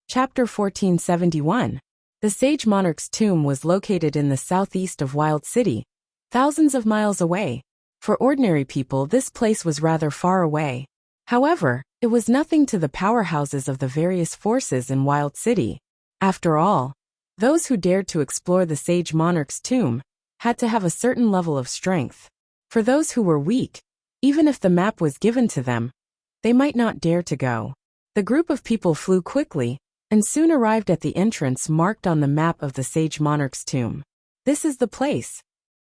Chapter 1471. The sage monarch's tomb was located in the southeast of Wild City, thousands of miles away. For ordinary people, this place was rather far away. However, it was nothing to the powerhouses of the various forces in Wild City. After all, those who dared to explore the sage monarch's tomb had to have a certain level of strength. For those who were weak, even if the map was given to them, they might not dare to go. The group of people flew quickly and soon arrived at the entrance marked on the map of the sage monarch's tomb. This is the place.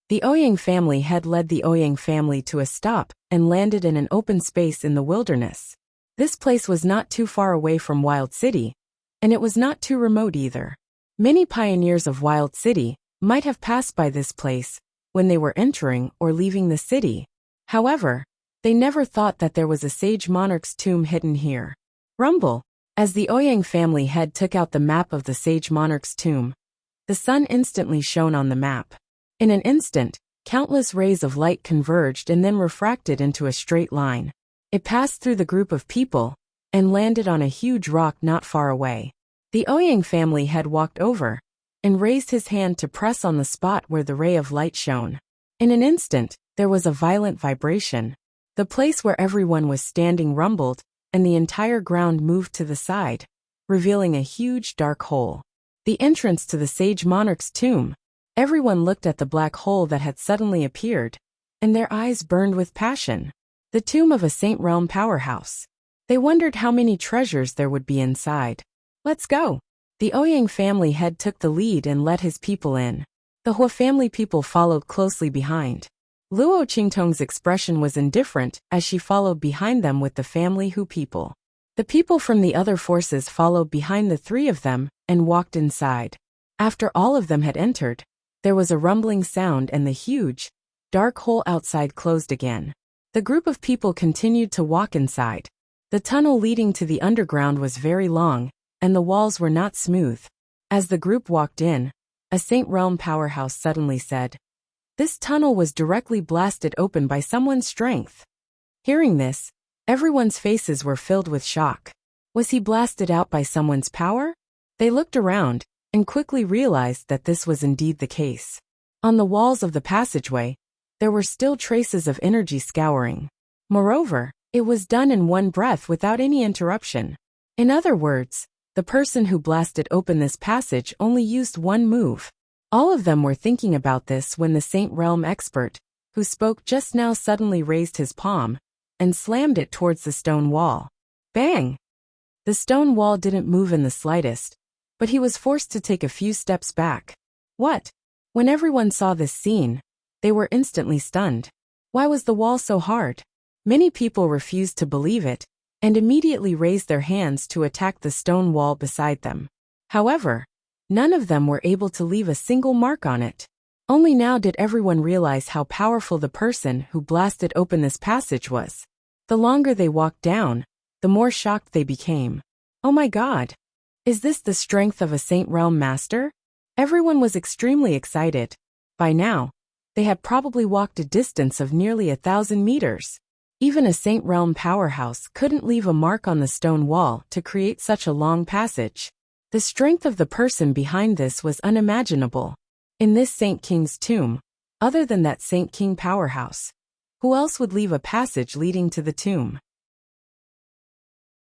The Ouyang family had led the Ouyang family to a stop and landed in an open space in the wilderness. This place was not too far away from Wild City, and it was not too remote either. Many pioneers of Wild City might have passed by this place when they were entering or leaving the city. However, they never thought that there was a sage monarch's tomb hidden here. Rumble. As the Ouyang family head took out the map of the sage monarch's tomb, the sun instantly shone on the map. In an instant, countless rays of light converged and then refracted into a straight line. It passed through the group of people and landed on a huge rock not far away. The Ouyang family had walked over and raised his hand to press on the spot where the ray of light shone. In an instant, there was a violent vibration. The place where everyone was standing rumbled, and the entire ground moved to the side, revealing a huge dark hole. The entrance to the sage monarch's tomb. Everyone looked at the black hole that had suddenly appeared, and their eyes burned with passion. The tomb of a Saint Realm powerhouse. They wondered how many treasures there would be inside. Let's go. The Ouyang family head took the lead and led his people in. The Hua family people followed closely behind. Luo Qingtong's expression was indifferent as she followed behind them with the family Hu people. The people from the other forces followed behind the three of them and walked inside. After all of them had entered, there was a rumbling sound and the huge, dark hole outside closed again. The group of people continued to walk inside. The tunnel leading to the underground was very long, and the walls were not smooth. As the group walked in, a Saint Realm powerhouse suddenly said, "This tunnel was directly blasted open by someone's strength." Hearing this, everyone's faces were filled with shock. Was he blasted out by someone's power? They looked around and quickly realized that this was indeed the case. On the walls of the passageway, there were still traces of energy scouring. Moreover, it was done in one breath without any interruption. In other words, the person who blasted open this passage only used one move. All of them were thinking about this when the Saint Realm expert, who spoke just now, suddenly raised his palm and slammed it towards the stone wall. Bang! The stone wall didn't move in the slightest, but he was forced to take a few steps back. What? When everyone saw this scene, they were instantly stunned. Why was the wall so hard? Many people refused to believe it and immediately raised their hands to attack the stone wall beside them. However, none of them were able to leave a single mark on it. Only now did everyone realize how powerful the person who blasted open this passage was. The longer they walked down, the more shocked they became. Oh my God! Is this the strength of a Saint Realm master? Everyone was extremely excited. By now, they had probably walked a distance of nearly 1,000 meters. Even a Saint Realm powerhouse couldn't leave a mark on the stone wall to create such a long passage. The strength of the person behind this was unimaginable. In this Saint King's tomb, other than that Saint King powerhouse, who else would leave a passage leading to the tomb?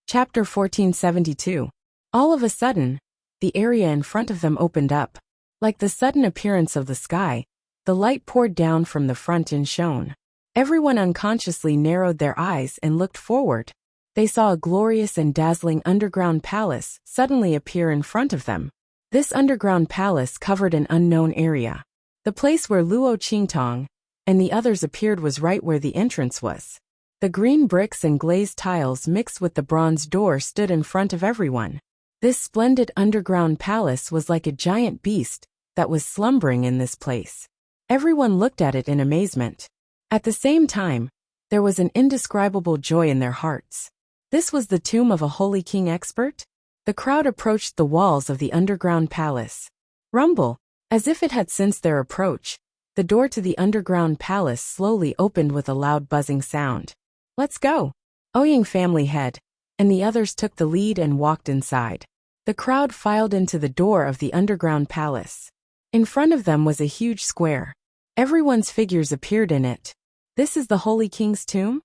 Chapter 1472. All of a sudden, the area in front of them opened up. Like the sudden appearance of the sky, the light poured down from the front and shone. Everyone unconsciously narrowed their eyes and looked forward. They saw a glorious and dazzling underground palace suddenly appear in front of them. This underground palace covered an unknown area. The place where Luo Qingtong and the others appeared was right where the entrance was. The green bricks and glazed tiles mixed with the bronze door stood in front of everyone. This splendid underground palace was like a giant beast that was slumbering in this place. Everyone looked at it in amazement. At the same time, there was an indescribable joy in their hearts. This was the tomb of a holy king expert? The crowd approached the walls of the underground palace. Rumble. As if it had sensed their approach, the door to the underground palace slowly opened with a loud buzzing sound. Let's go. Ouyang family head and the others took the lead and walked inside. The crowd filed into the door of the underground palace. In front of them was a huge square. Everyone's figures appeared in it. This is the Holy King's tomb?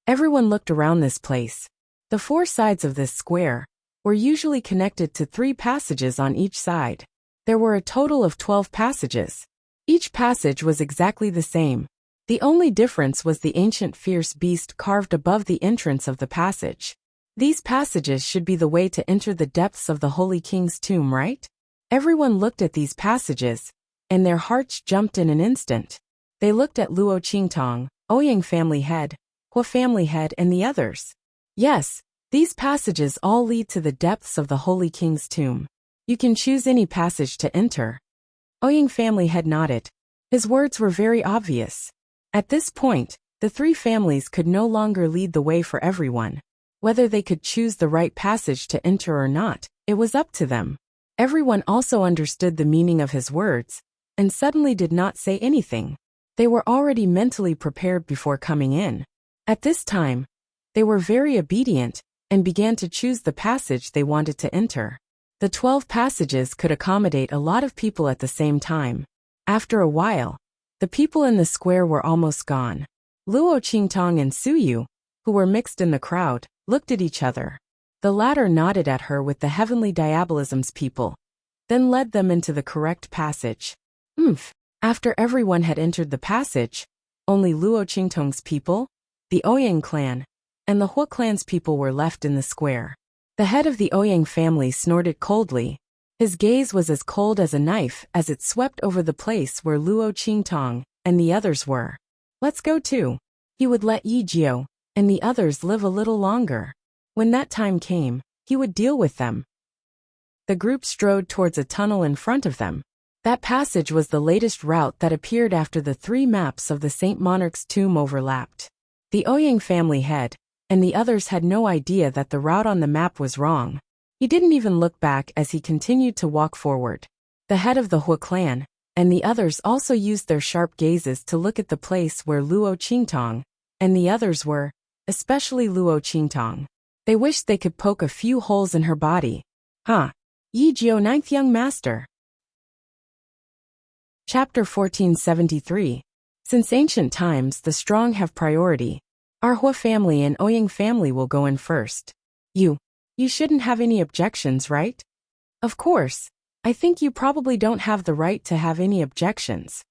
Everyone looked around this place. The four sides of this square were usually connected to 3 passages on each side. There were a total of 12 passages. Each passage was exactly the same. The only difference was the ancient fierce beast carved above the entrance of the passage. These passages should be the way to enter the depths of the Holy King's tomb, right? Everyone looked at these passages, and their hearts jumped in an instant. They looked at Luo Qingtong, Ouyang family head, Hua family head, and the others. Yes, these passages all lead to the depths of the Holy King's tomb. You can choose any passage to enter. Ouyang family head nodded. His words were very obvious. At this point, the 3 families could no longer lead the way for everyone. Whether they could choose the right passage to enter or not, it was up to them. Everyone also understood the meaning of his words, and suddenly did not say anything. They were already mentally prepared before coming in. At this time, they were very obedient, and began to choose the passage they wanted to enter. The 12 passages could accommodate a lot of people at the same time. After a while, the people in the square were almost gone. Luo Qingtong and Suyu, who were mixed in the crowd, looked at each other. The latter nodded at her with the heavenly diabolism's people, then led them into the correct passage. After everyone had entered the passage, only Luo Qingtong's people, the Ouyang clan, and the Hua clan's people were left in the square. The head of the Ouyang family snorted coldly. His gaze was as cold as a knife as it swept over the place where Luo Qingtong and the others were. Let's go too. He would let Yi Jiao and the others live a little longer. When that time came, he would deal with them. The group strode towards a tunnel in front of them. That passage was the latest route that appeared after the 3 maps of the Saint Monarch's tomb overlapped. The Ouyang family head and the others had no idea that the route on the map was wrong. He didn't even look back as he continued to walk forward. The head of the Hua clan and the others also used their sharp gazes to look at the place where Luo Qingtong and the others were, especially Luo Qingtong. They wished they could poke a few holes in her body. Yi Jiao, 9th young master. Chapter 1473. Since ancient times the strong have priority. Our Hua family and Ouyang family will go in first. You shouldn't have any objections, right? Of course. I think you probably don't have the right to have any objections.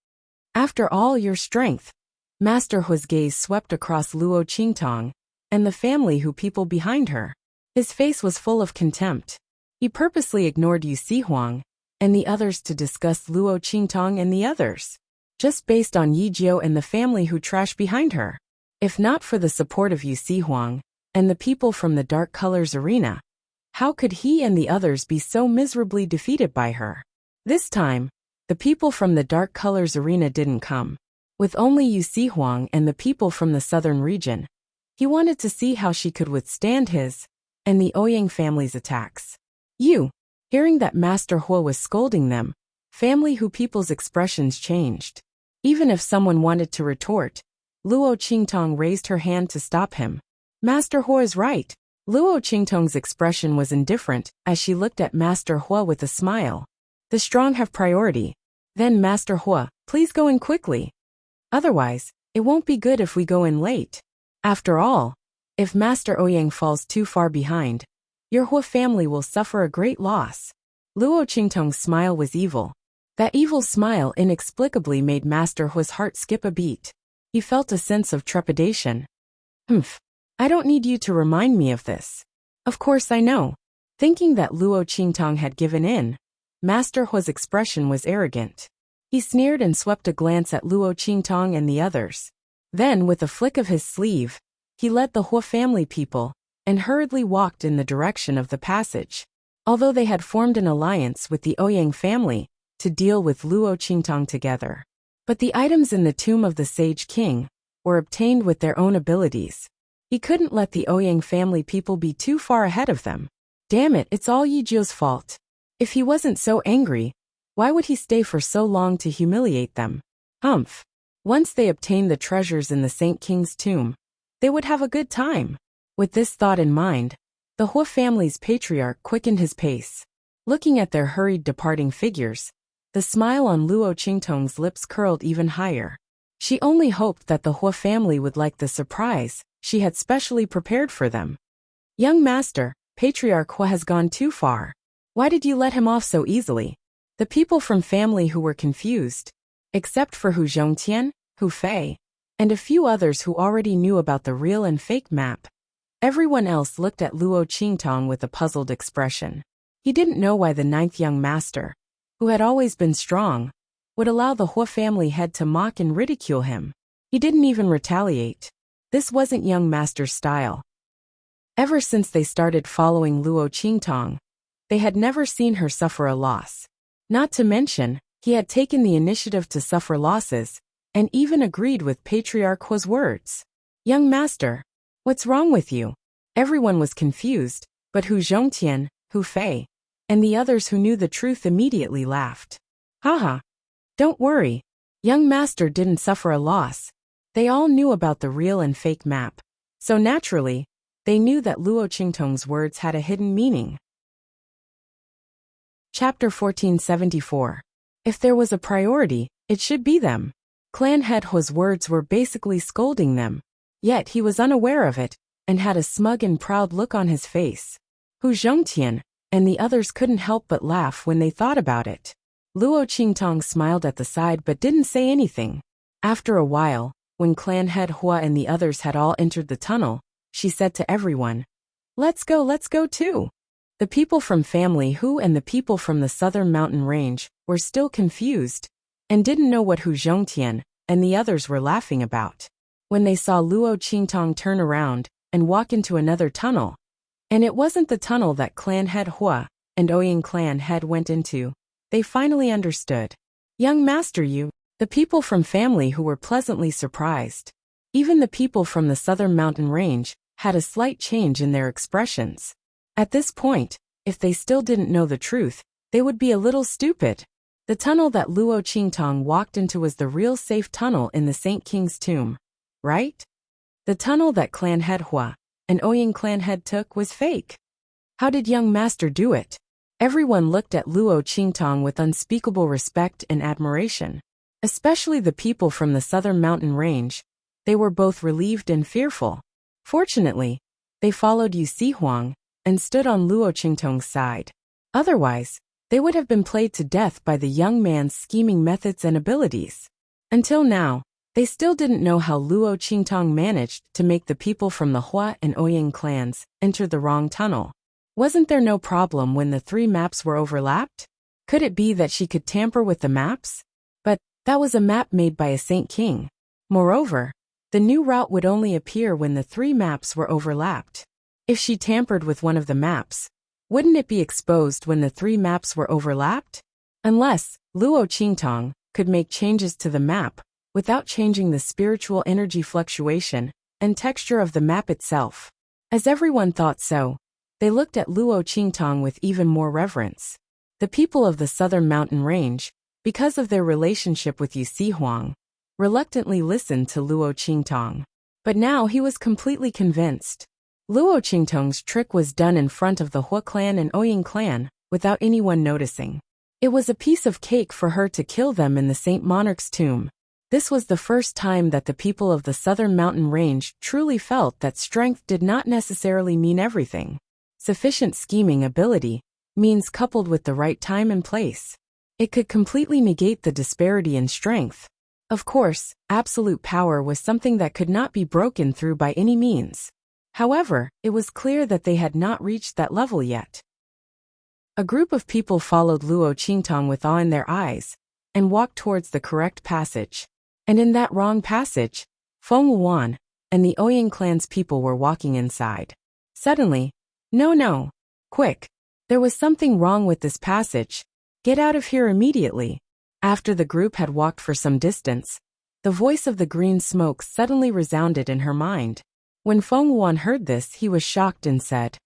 After all your strength. Master Hua's gaze swept across Luo Qingtong and the family who people behind her. His face was full of contempt. He purposely ignored Yu Sihuang and the others to discuss Luo Qingtong and the others, just based on Yi Jiao and the family who trashed behind her. If not for the support of Yu Sihuang and the people from the Dark Colors arena, how could he and the others be so miserably defeated by her? This time, the people from the Dark Colors arena didn't come. With only Yu Sihuang and the people from the southern region, he wanted to see how she could withstand his and the Ouyang family's attacks. Hearing that Master Hua was scolding them, family who people's expressions changed. Even if someone wanted to retort, Luo Qingtong raised her hand to stop him. Master Hua is right. Luo Qingtong's expression was indifferent as she looked at Master Hua with a smile. The strong have priority. Then Master Hua, please go in quickly. Otherwise, it won't be good if we go in late. After all, if Master Ouyang falls too far behind, your Hua family will suffer a great loss. Luo Qingtong's smile was evil. That evil smile inexplicably made Master Hua's heart skip a beat. He felt a sense of trepidation. I don't need you to remind me of this. Of course I know. Thinking that Luo Qingtong had given in, Master Hua's expression was arrogant. He sneered and swept a glance at Luo Qingtong and the others. Then, with a flick of his sleeve, he led the Hua family people and hurriedly walked in the direction of the passage. Although they had formed an alliance with the Ouyang family to deal with Luo Qingtong together. But the items in the tomb of the Sage King were obtained with their own abilities. He couldn't let the Ouyang family people be too far ahead of them. Damn it, it's all Yi Jiao's fault. If he wasn't so angry, why would he stay for so long to humiliate them? Once they obtained the treasures in the Saint King's tomb, they would have a good time. With this thought in mind, the Hua family's patriarch quickened his pace. Looking at their hurried departing figures, the smile on Luo Qingtong's lips curled even higher. She only hoped that the Hua family would like the surprise she had specially prepared for them. Young master, Patriarch Hua has gone too far. Why did you let him off so easily? The people from family who were confused, except for Hu Zhongtian, Hu Fei, and a few others who already knew about the real and fake map. Everyone else looked at Luo Qingtong with a puzzled expression. He didn't know why the ninth young master, who had always been strong, would allow the Hua family head to mock and ridicule him. He didn't even retaliate. This wasn't young master's style. Ever since they started following Luo Qingtong, they had never seen her suffer a loss. Not to mention, he had taken the initiative to suffer losses, and even agreed with Patriarch Hua's words. Young master, what's wrong with you? Everyone was confused, but Hu Zhongtian, Hu Fei, and the others who knew the truth immediately laughed. Haha. Don't worry. Young master didn't suffer a loss. They all knew about the real and fake map. So naturally, they knew that Luo Qingtong's words had a hidden meaning. Chapter 1474. If there was a priority, it should be them. Clan head Hua's words were basically scolding them. Yet he was unaware of it, and had a smug and proud look on his face. Hu Zhongtian and the others couldn't help but laugh when they thought about it. Luo Qingtong smiled at the side but didn't say anything. After a while, when clan head Hua and the others had all entered the tunnel, she said to everyone, let's go too. The people from family Hu and the people from the southern mountain range were still confused, and didn't know what Hu Zhongtian and the others were laughing about. When they saw Luo Qingtong turn around and walk into another tunnel, and it wasn't the tunnel that clan head Hua and Ouyang clan head went into, they finally understood. Young master, you. The people from family who were pleasantly surprised. Even the people from the southern mountain range had a slight change in their expressions. At this point, if they still didn't know the truth, they would be a little stupid. The tunnel that Luo Qingtong walked into was the real safe tunnel in the Saint King's tomb, right? The tunnel that clan head Hua and Ouyang clan head took was fake. How did young master do it? Everyone looked at Luo Qingtong with unspeakable respect and admiration. Especially the people from the southern mountain range. They were both relieved and fearful. Fortunately, they followed Yu Huang and stood on Luo Qingtong's side. Otherwise, they would have been played to death by the young man's scheming methods and abilities. Until now, they still didn't know how Luo Qingtong managed to make the people from the Hua and Ouyang clans enter the wrong tunnel. Wasn't there no problem when the three maps were overlapped? Could it be that she could tamper with the maps? But that was a map made by a Saint King. Moreover, the new route would only appear when the three maps were overlapped. If she tampered with one of the maps, wouldn't it be exposed when the three maps were overlapped? Unless Luo Qingtong could make changes to the map without changing the spiritual energy fluctuation and texture of the map itself. As everyone thought so, they looked at Luo Qingtong with even more reverence. The people of the southern mountain range, because of their relationship with Yu Huang, reluctantly listened to Luo Qingtong. But now he was completely convinced. Luo Qingtong's trick was done in front of the Hua clan and Ouyang clan, without anyone noticing. It was a piece of cake for her to kill them in the Saint Monarch's tomb. This was the first time that the people of the southern mountain range truly felt that strength did not necessarily mean everything. Sufficient scheming ability means coupled with the right time and place. It could completely negate the disparity in strength. Of course, absolute power was something that could not be broken through by any means. However, it was clear that they had not reached that level yet. A group of people followed Luo Qingtong with awe in their eyes, and walked towards the correct passage. And in that wrong passage, Feng Wuan and the Ouyang clan's people were walking inside. Suddenly, no, quick, there was something wrong with this passage. Get out of here immediately. After the group had walked for some distance, the voice of the green smoke suddenly resounded in her mind. When Feng Wuan heard this, he was shocked and said.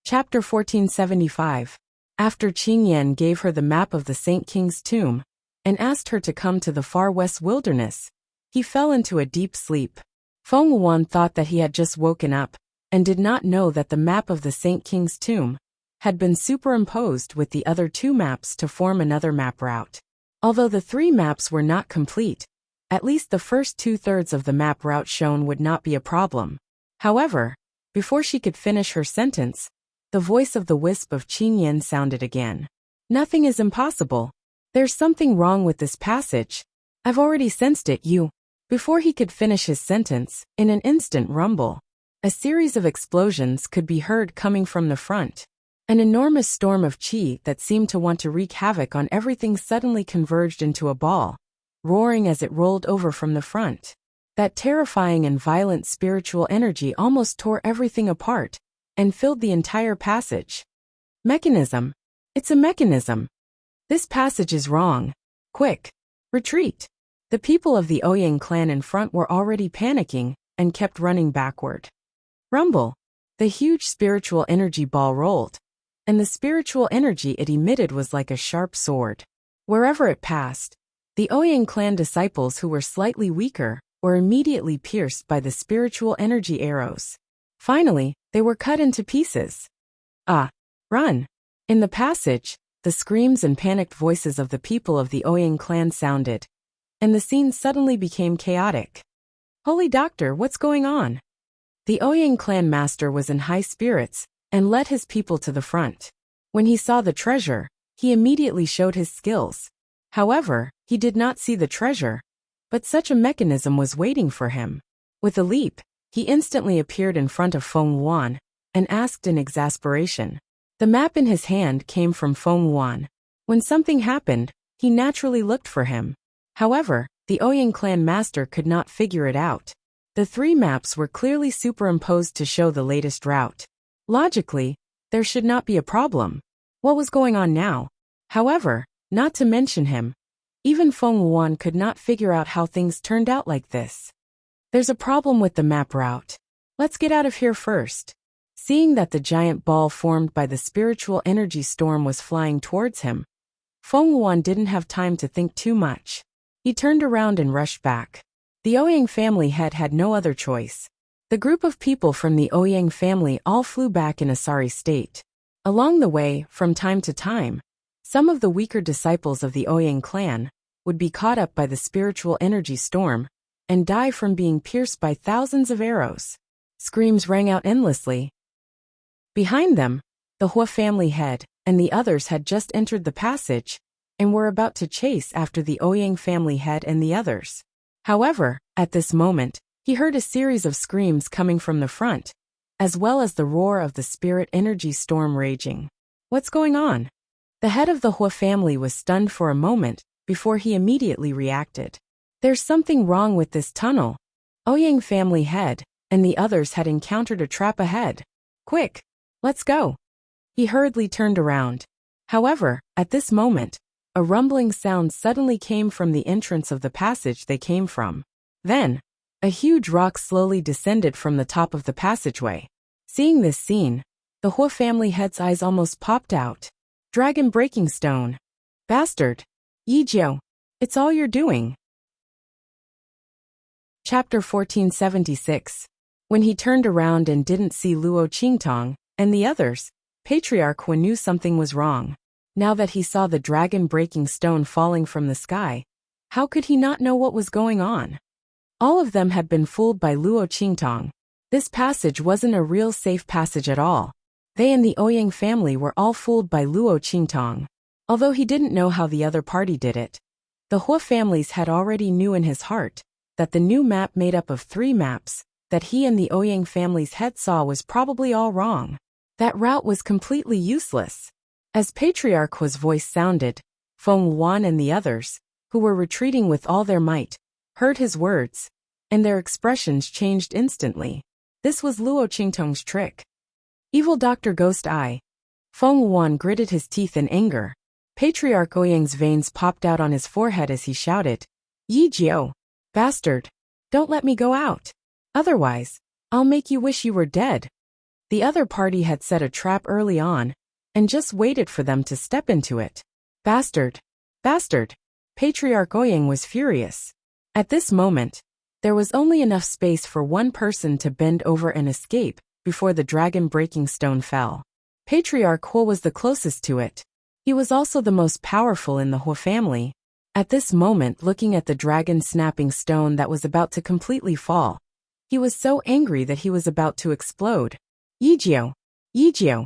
Chapter 1475. After Qing Yan gave her the map of the Saint King's tomb, and asked her to come to the far west wilderness, he fell into a deep sleep. Feng Wuan thought that he had just woken up, and did not know that the map of the Saint King's tomb had been superimposed with the other 2 maps to form another map route. Although the 3 maps were not complete, at least the first 2/3 of the map route shown would not be a problem. However, before she could finish her sentence, the voice of the wisp of Qin Yin sounded again. Nothing is impossible. There's something wrong with this passage. I've already sensed it, you. Before he could finish his sentence, in an instant rumble, a series of explosions could be heard coming from the front. An enormous storm of qi that seemed to want to wreak havoc on everything suddenly converged into a ball, roaring as it rolled over from the front. That terrifying and violent spiritual energy almost tore everything apart and filled the entire passage. Mechanism. It's a mechanism. This passage is wrong. Quick. Retreat. The people of the Ouyang clan in front were already panicking and kept running backward. Rumble. The huge spiritual energy ball rolled, and the spiritual energy it emitted was like a sharp sword. Wherever it passed, the Ouyang clan disciples who were slightly weaker were immediately pierced by the spiritual energy arrows. Finally, they were cut into pieces. Run! In the passage, the screams and panicked voices of the people of the Ouyang clan sounded, and the scene suddenly became chaotic. Holy Doctor, what's going on? The Ouyang clan master was in high spirits and led his people to the front. When he saw the treasure, he immediately showed his skills. However, he did not see the treasure, but such a mechanism was waiting for him. With a leap, he instantly appeared in front of Feng Yuan and asked in exasperation. The map in his hand came from Feng Yuan. When something happened, he naturally looked for him. However, the Ouyang clan master could not figure it out. The 3 maps were clearly superimposed to show the latest route. Logically, there should not be a problem. What was going on now? However, not to mention him, even Feng Yuan could not figure out how things turned out like this. There's a problem with the map route. Let's get out of here first. Seeing that the giant ball formed by the spiritual energy storm was flying towards him, Feng Yuan didn't have time to think too much. He turned around and rushed back. The Ouyang family head had no other choice. The group of people from the Ouyang family all flew back in a sorry state. Along the way, from time to time, some of the weaker disciples of the Ouyang clan would be caught up by the spiritual energy storm and die from being pierced by thousands of arrows. Screams rang out endlessly. Behind them, the Hua family head and the others had just entered the passage and were about to chase after the Ouyang family head and the others. However, at this moment, he heard a series of screams coming from the front, as well as the roar of the spirit energy storm raging. What's going on? The head of the Hua family was stunned for a moment before he immediately reacted. There's something wrong with this tunnel. Ouyang family head and the others had encountered a trap ahead. Quick, let's go. He hurriedly turned around. However, at this moment, a rumbling sound suddenly came from the entrance of the passage they came from. Then, a huge rock slowly descended from the top of the passageway. Seeing this scene, the Hua family head's eyes almost popped out. Dragon breaking stone. Bastard. Yi Jiao. It's all you're doing. Chapter 1476. When he turned around and didn't see Luo Qingtong and the others, Patriarch Hua knew something was wrong. Now that he saw the dragon-breaking stone falling from the sky, how could he not know what was going on? All of them had been fooled by Luo Qingtong. This passage wasn't a real safe passage at all. They and the Ouyang family were all fooled by Luo Qingtong. Although he didn't know how the other party did it, the Hua families had already knew in his heart that the new map made up of 3 maps that he and the Ouyang family's head saw was probably all wrong. That route was completely useless. As Patriarch Hua's voice sounded, Feng Yuan and the others, who were retreating with all their might, heard his words, and their expressions changed instantly. This was Luo Qingtong's trick. Evil Dr. Ghost Eye. Feng Yuan gritted his teeth in anger. Patriarch Ouyang's veins popped out on his forehead as he shouted, Yi Jiao, bastard, don't let me go out. Otherwise, I'll make you wish you were dead. The other party had set a trap early on, and just waited for them to step into it. Bastard! Bastard! Patriarch Ouyang was furious. At this moment, there was only enough space for one person to bend over and escape before the dragon-breaking stone fell. Patriarch Hua was the closest to it. He was also the most powerful in the Hua family. At this moment, looking at the dragon-snapping stone that was about to completely fall, he was so angry that he was about to explode. Yijiao! Yijiao!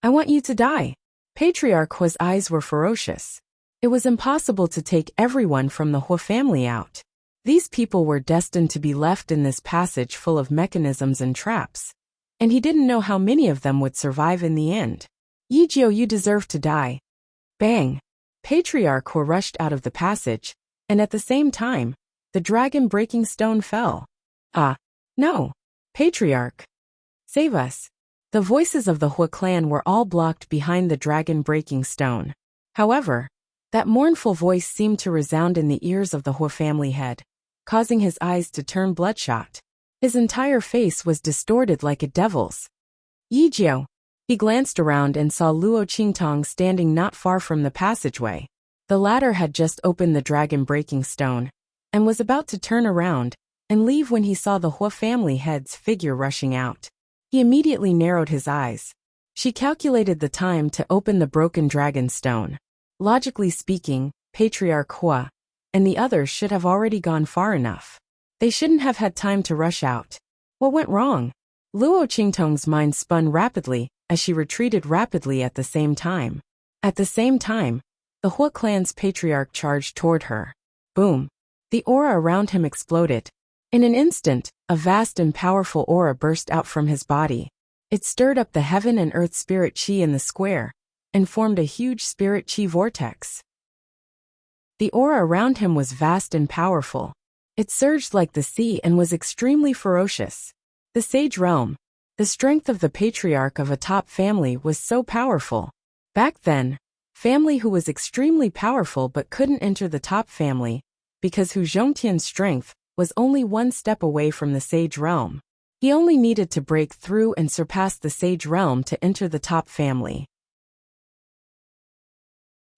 I want you to die! Patriarch Hua's eyes were ferocious. It was impossible to take everyone from the Hua family out. These people were destined to be left in this passage full of mechanisms and traps. And he didn't know how many of them would survive in the end. Yijiao, you deserve to die. Bang! Patriarch Hua rushed out of the passage, and at the same time, the dragon-breaking stone fell. Ah! No! Patriarch! Save us! The voices of the Hua clan were all blocked behind the dragon-breaking stone. However, that mournful voice seemed to resound in the ears of the Hua family head, causing his eyes to turn bloodshot. His entire face was distorted like a devil's. Yijiao! He glanced around and saw Luo Qingtong standing not far from the passageway. The latter had just opened the dragon-breaking stone, and was about to turn around and leave when he saw the Hua family head's figure rushing out. He immediately narrowed his eyes. She calculated the time to open the broken dragon stone. Logically speaking, Patriarch Hua and the others should have already gone far enough. They shouldn't have had time to rush out. What went wrong? Luo Qingtong's mind spun rapidly as she retreated rapidly at the same time. At the same time, the Hua clan's patriarch charged toward her. Boom! The aura around him exploded. In an instant, a vast and powerful aura burst out from his body. It stirred up the heaven and earth spirit chi in the square, and formed a huge spirit chi vortex. The aura around him was vast and powerful. It surged like the sea and was extremely ferocious. The Sage Realm. The strength of the patriarch of a top family was so powerful. Back then, family who was extremely powerful but couldn't enter the top family, because Hu Zhongtian's strength was only one step away from the Sage Realm. He only needed to break through and surpass the Sage Realm to enter the top family.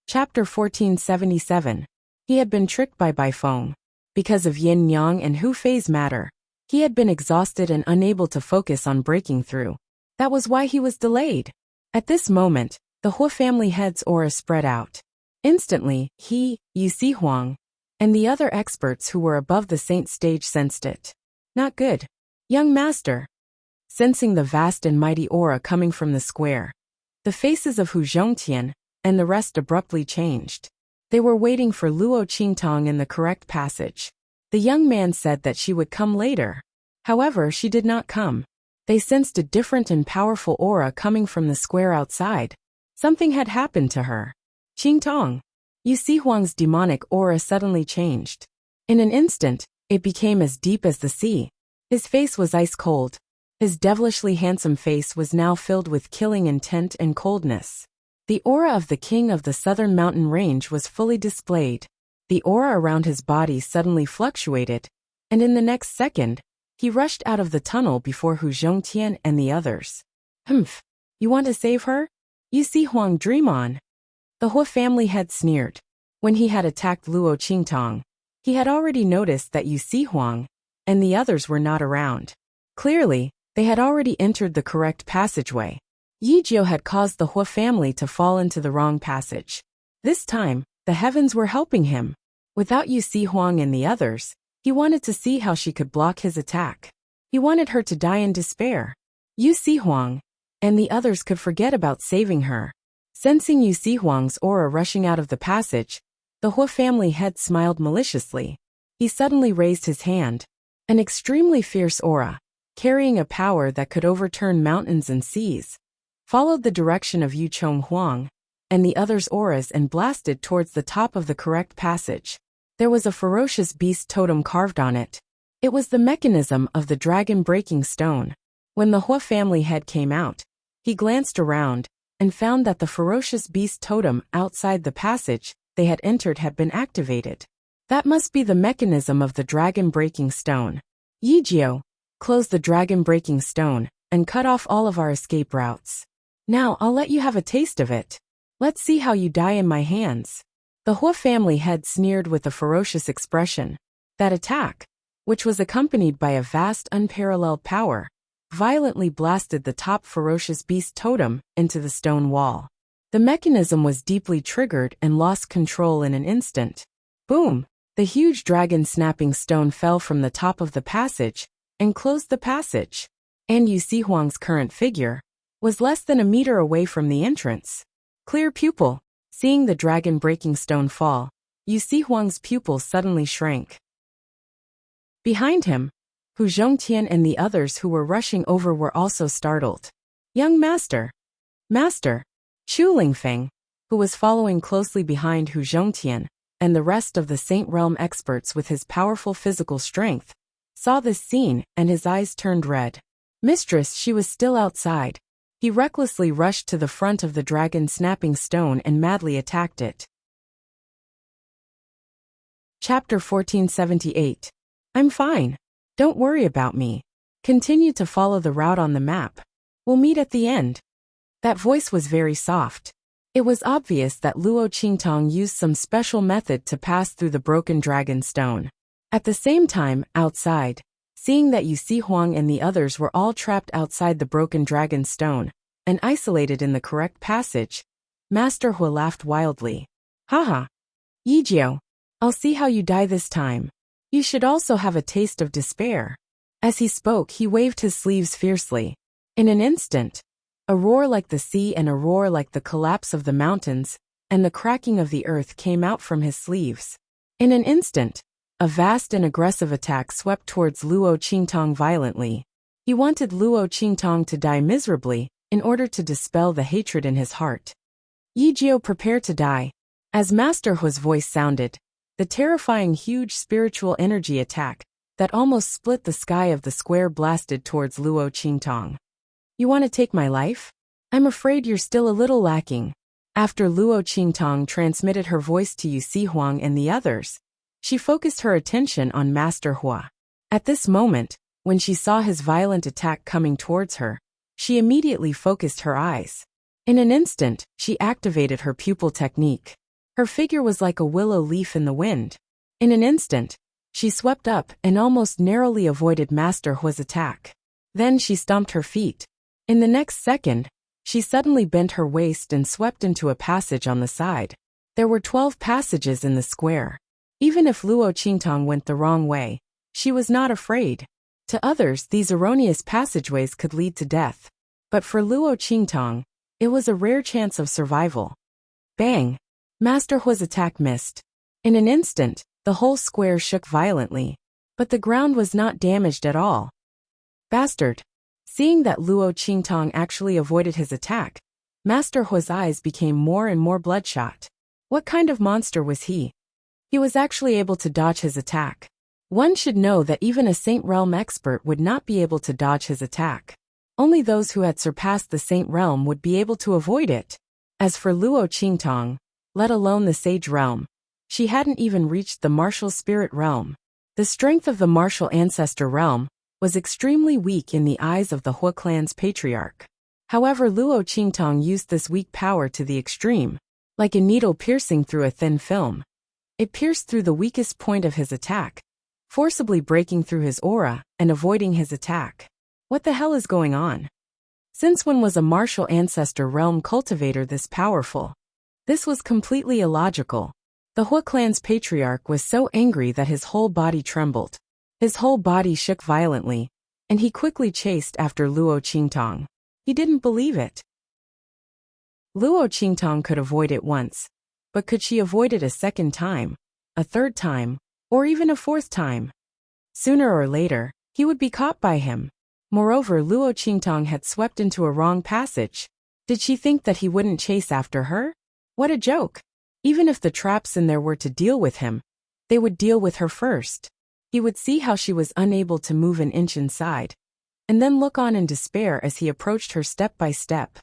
Chapter 1477. He had been tricked by Baifeng. Because of Yin Yang and Hu Fei's matter, he had been exhausted and unable to focus on breaking through. That was why he was delayed. At this moment, the Hua family head's aura spread out. Instantly, he, Yu Huang, and the other experts who were above the saint stage sensed it. Not good. Young master. Sensing the vast and mighty aura coming from the square, the faces of Hu Zhongtian and the rest abruptly changed. They were waiting for Luo Qingtong in the correct passage. The young man said that she would come later. However, she did not come. They sensed a different and powerful aura coming from the square outside. Something had happened to her. Qingtong. Yu Huang's demonic aura suddenly changed. In an instant, it became as deep as the sea. His face was ice cold. His devilishly handsome face was now filled with killing intent and coldness. The aura of the king of the southern mountain range was fully displayed. The aura around his body suddenly fluctuated, and in the next second, he rushed out of the tunnel before Hu Zhongtian and the others. Humph! You want to save her? Yu Huang, dream on. The Hua family head sneered. When he had attacked Luo Qingtong, he had already noticed that Yu Huang and the others were not around. Clearly, they had already entered the correct passageway. Yijiao had caused the Hua family to fall into the wrong passage. This time, the heavens were helping him. Without Yu Huang and the others, he wanted to see how she could block his attack. He wanted her to die in despair. Yu Huang and the others could forget about saving her. Sensing Yu Huang's aura rushing out of the passage, the Hua family head smiled maliciously. He suddenly raised his hand. An extremely fierce aura, carrying a power that could overturn mountains and seas, followed the direction of Yu Huang and the others' auras and blasted towards the top of the correct passage. There was a ferocious beast totem carved on it. It was the mechanism of the dragon-breaking stone. When the Hua family head came out, he glanced around and found that the ferocious beast totem outside the passage they had entered had been activated. That must be the mechanism of the dragon-breaking stone. Yijiao, close the dragon-breaking stone and cut off all of our escape routes. Now I'll let you have a taste of it. Let's see how you die in my hands. The Hua family head sneered with a ferocious expression. That attack, which was accompanied by a vast unparalleled power, violently blasted the top ferocious beast totem into the stone wall. The mechanism was deeply triggered and lost control in an instant. Boom! The huge dragon-snapping stone fell from the top of the passage and closed the passage. And Yu Huang's current figure was less than a meter away from the entrance. Clear pupil. Seeing the dragon-breaking stone fall, Yu Huang's pupil suddenly shrank. Behind him, Hu Zhongtian and the others who were rushing over were also startled. Young Master! Master! Chu Lingfeng, who was following closely behind Hu Zhongtian and the rest of the Saint Realm experts with his powerful physical strength, saw this scene and his eyes turned red. Mistress, she was still outside. He recklessly rushed to the front of the dragon-snapping stone and madly attacked it. Chapter 1478. I'm fine. Don't worry about me. Continue to follow the route on the map. We'll meet at the end. That voice was very soft. It was obvious that Luo Qingtong used some special method to pass through the broken dragon stone. At the same time, outside, seeing that Yu Huang and the others were all trapped outside the broken dragon stone and isolated in the correct passage, Master Hu laughed wildly. Haha. Yijiao, I'll see how you die this time. You should also have a taste of despair. As he spoke, he waved his sleeves fiercely. In an instant, a roar like the sea and a roar like the collapse of the mountains and the cracking of the earth came out from his sleeves. In an instant, a vast and aggressive attack swept towards Luo Qingtong violently. He wanted Luo Qingtong to die miserably in order to dispel the hatred in his heart. Yijiao, prepare to die. As Master Hu's voice sounded, the terrifying huge spiritual energy attack that almost split the sky of the square blasted towards Luo Qingtong. You want to take my life? I'm afraid you're still a little lacking. After Luo Qingtong transmitted her voice to Yu Huang and the others, she focused her attention on Master Hua. At this moment, when she saw his violent attack coming towards her, she immediately focused her eyes. In an instant, she activated her pupil technique. Her figure was like a willow leaf in the wind. In an instant, she swept up and almost narrowly avoided Master Hua's attack. Then she stomped her feet. In the next second, she suddenly bent her waist and swept into a passage on the side. There were 12 passages in the square. Even if Luo Qingtong went the wrong way, she was not afraid. To others, these erroneous passageways could lead to death. But for Luo Qingtong, it was a rare chance of survival. Bang! Master Hua's attack missed. In an instant, the whole square shook violently. But the ground was not damaged at all. Bastard! Seeing that Luo Qingtong actually avoided his attack, Master Hua's eyes became more and more bloodshot. What kind of monster was he? He was actually able to dodge his attack. One should know that even a Saint Realm expert would not be able to dodge his attack. Only those who had surpassed the Saint Realm would be able to avoid it. As for Luo Qingtong, let alone the Sage Realm, she hadn't even reached the Martial Spirit Realm. The strength of the Martial Ancestor Realm was extremely weak in the eyes of the Hua clan's patriarch. However, Luo Qingtong used this weak power to the extreme, like a needle piercing through a thin film. It pierced through the weakest point of his attack, forcibly breaking through his aura and avoiding his attack. What the hell is going on? Since when was a Martial Ancestor Realm cultivator this powerful? This was completely illogical. The Hua clan's patriarch was so angry that his whole body trembled. His whole body shook violently, and he quickly chased after Luo Qingtong. He didn't believe it. Luo Qingtong could avoid it once, but could she avoid it a second time, a third time, or even a fourth time? Sooner or later, he would be caught by him. Moreover, Luo Qingtong had swept into a wrong passage. Did she think that he wouldn't chase after her? What a joke! Even if the traps in there were to deal with him, they would deal with her first. He would see how she was unable to move an inch inside, and then look on in despair as he approached her step by step.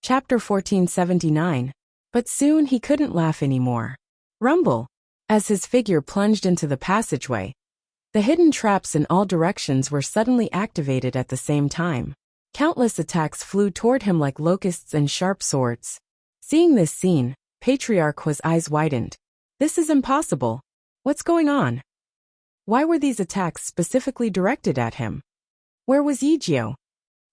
Chapter 1479. But soon he couldn't laugh anymore. Rumble! As his figure plunged into the passageway, the hidden traps in all directions were suddenly activated at the same time. Countless attacks flew toward him like locusts and sharp swords. Seeing this scene, Patriarch Hua's eyes widened. This is impossible. What's going on? Why were these attacks specifically directed at him? Where was Yijio?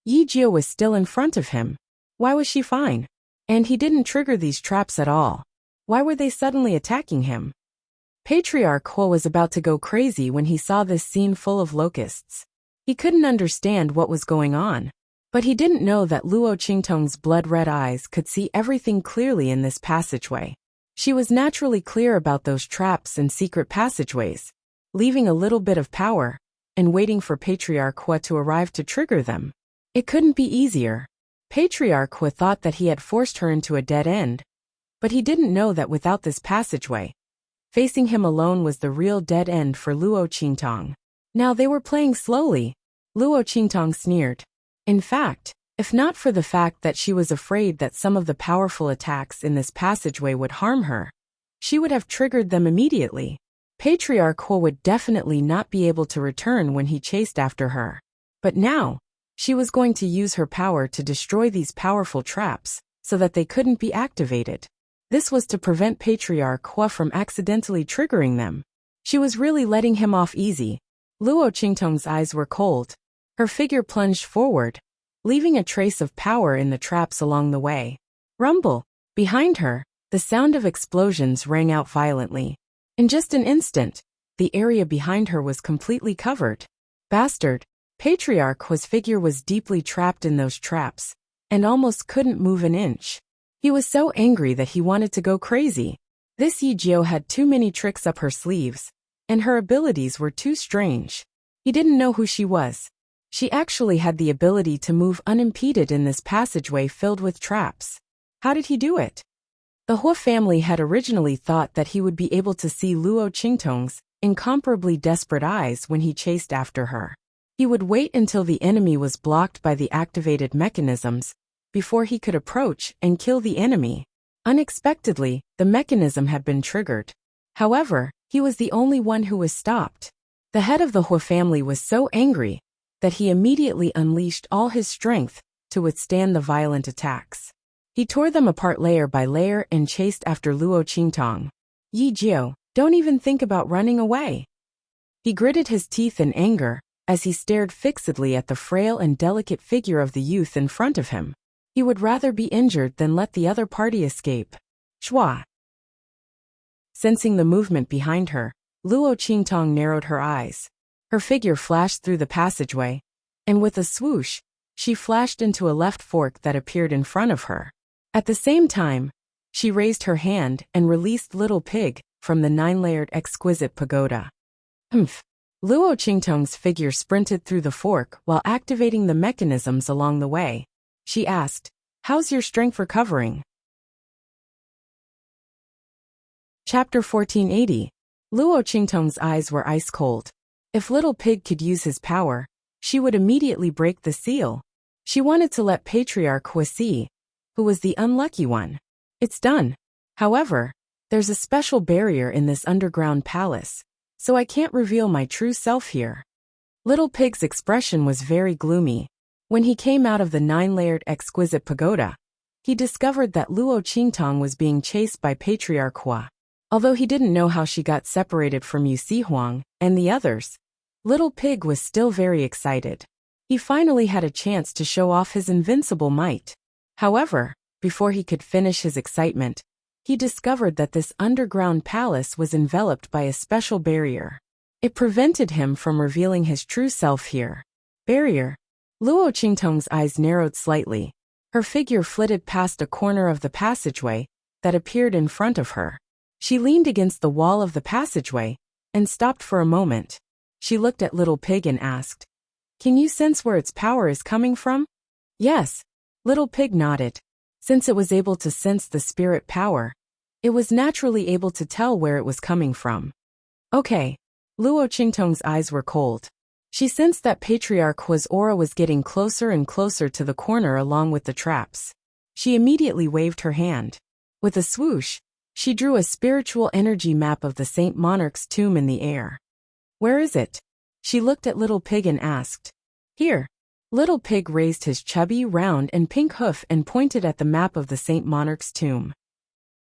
Yijio was still in front of him. Why was she fine? And he didn't trigger these traps at all. Why were they suddenly attacking him? Patriarch Hua was about to go crazy when he saw this scene full of locusts. He couldn't understand what was going on. But he didn't know that Luo Qingtong's blood-red eyes could see everything clearly in this passageway. She was naturally clear about those traps and secret passageways, leaving a little bit of power, and waiting for Patriarch Hua to arrive to trigger them. It couldn't be easier. Patriarch Hua thought that he had forced her into a dead end, but he didn't know that without this passageway, facing him alone was the real dead end for Luo Qingtong. Now they were playing slowly. Luo Qingtong sneered. In fact, if not for the fact that she was afraid that some of the powerful attacks in this passageway would harm her, she would have triggered them immediately. Patriarch Hua would definitely not be able to return when he chased after her. But now, she was going to use her power to destroy these powerful traps, so that they couldn't be activated. This was to prevent Patriarch Hua from accidentally triggering them. She was really letting him off easy. Luo Qingtong's eyes were cold. Her figure plunged forward, leaving a trace of power in the traps along the way. Rumble! Behind her, the sound of explosions rang out violently. In just an instant, the area behind her was completely covered. Bastard! Patriarch Hua's figure was deeply trapped in those traps, and almost couldn't move an inch. He was so angry that he wanted to go crazy. This Yijio had too many tricks up her sleeves, and her abilities were too strange. He didn't know who she was. She actually had the ability to move unimpeded in this passageway filled with traps. How did he do it? The Hua family had originally thought that he would be able to see Luo Qingtong's incomparably desperate eyes when he chased after her. He would wait until the enemy was blocked by the activated mechanisms before he could approach and kill the enemy. Unexpectedly, the mechanism had been triggered. However, he was the only one who was stopped. The head of the Hua family was so angry that he immediately unleashed all his strength to withstand the violent attacks. He tore them apart layer by layer and chased after Luo Qingtong. Yijio, don't even think about running away. He gritted his teeth in anger as he stared fixedly at the frail and delicate figure of the youth in front of him. He would rather be injured than let the other party escape. Shua! Sensing the movement behind her, Luo Qingtong narrowed her eyes. Her figure flashed through the passageway, and with a swoosh, she flashed into a left fork that appeared in front of her. At the same time, she raised her hand and released Little Pig from the 9-layered exquisite pagoda. Humph! Luo Qingtong's figure sprinted through the fork while activating the mechanisms along the way. She asked, "How's your strength recovering?" Chapter 1480. Luo Qingtong's eyes were ice cold. If Little Pig could use his power, she would immediately break the seal. She wanted to let Patriarch Hua see, who was the unlucky one. It's done. However, there's a special barrier in this underground palace, so I can't reveal my true self here. Little Pig's expression was very gloomy. When he came out of the 9-layered exquisite pagoda, he discovered that Luo Qingtong was being chased by Patriarch Hua. Although he didn't know how she got separated from Yu Huang and the others, Little Pig was still very excited. He finally had a chance to show off his invincible might. However, before he could finish his excitement, he discovered that this underground palace was enveloped by a special barrier. It prevented him from revealing his true self here. Barrier? Luo Qingtong's eyes narrowed slightly. Her figure flitted past a corner of the passageway that appeared in front of her. She leaned against the wall of the passageway and stopped for a moment. She looked at Little Pig and asked, "Can you sense where its power is coming from?" "Yes." Little Pig nodded. Since it was able to sense the spirit power, it was naturally able to tell where it was coming from. Okay. Luo Qingtong's eyes were cold. She sensed that Patriarch Hua's aura was getting closer and closer to the corner along with the traps. She immediately waved her hand. With a swoosh, she drew a spiritual energy map of the Saint Monarch's tomb in the air. "Where is it?" She looked at Little Pig and asked. "Here." Little Pig raised his chubby, round and pink hoof and pointed at the map of the Saint Monarch's tomb.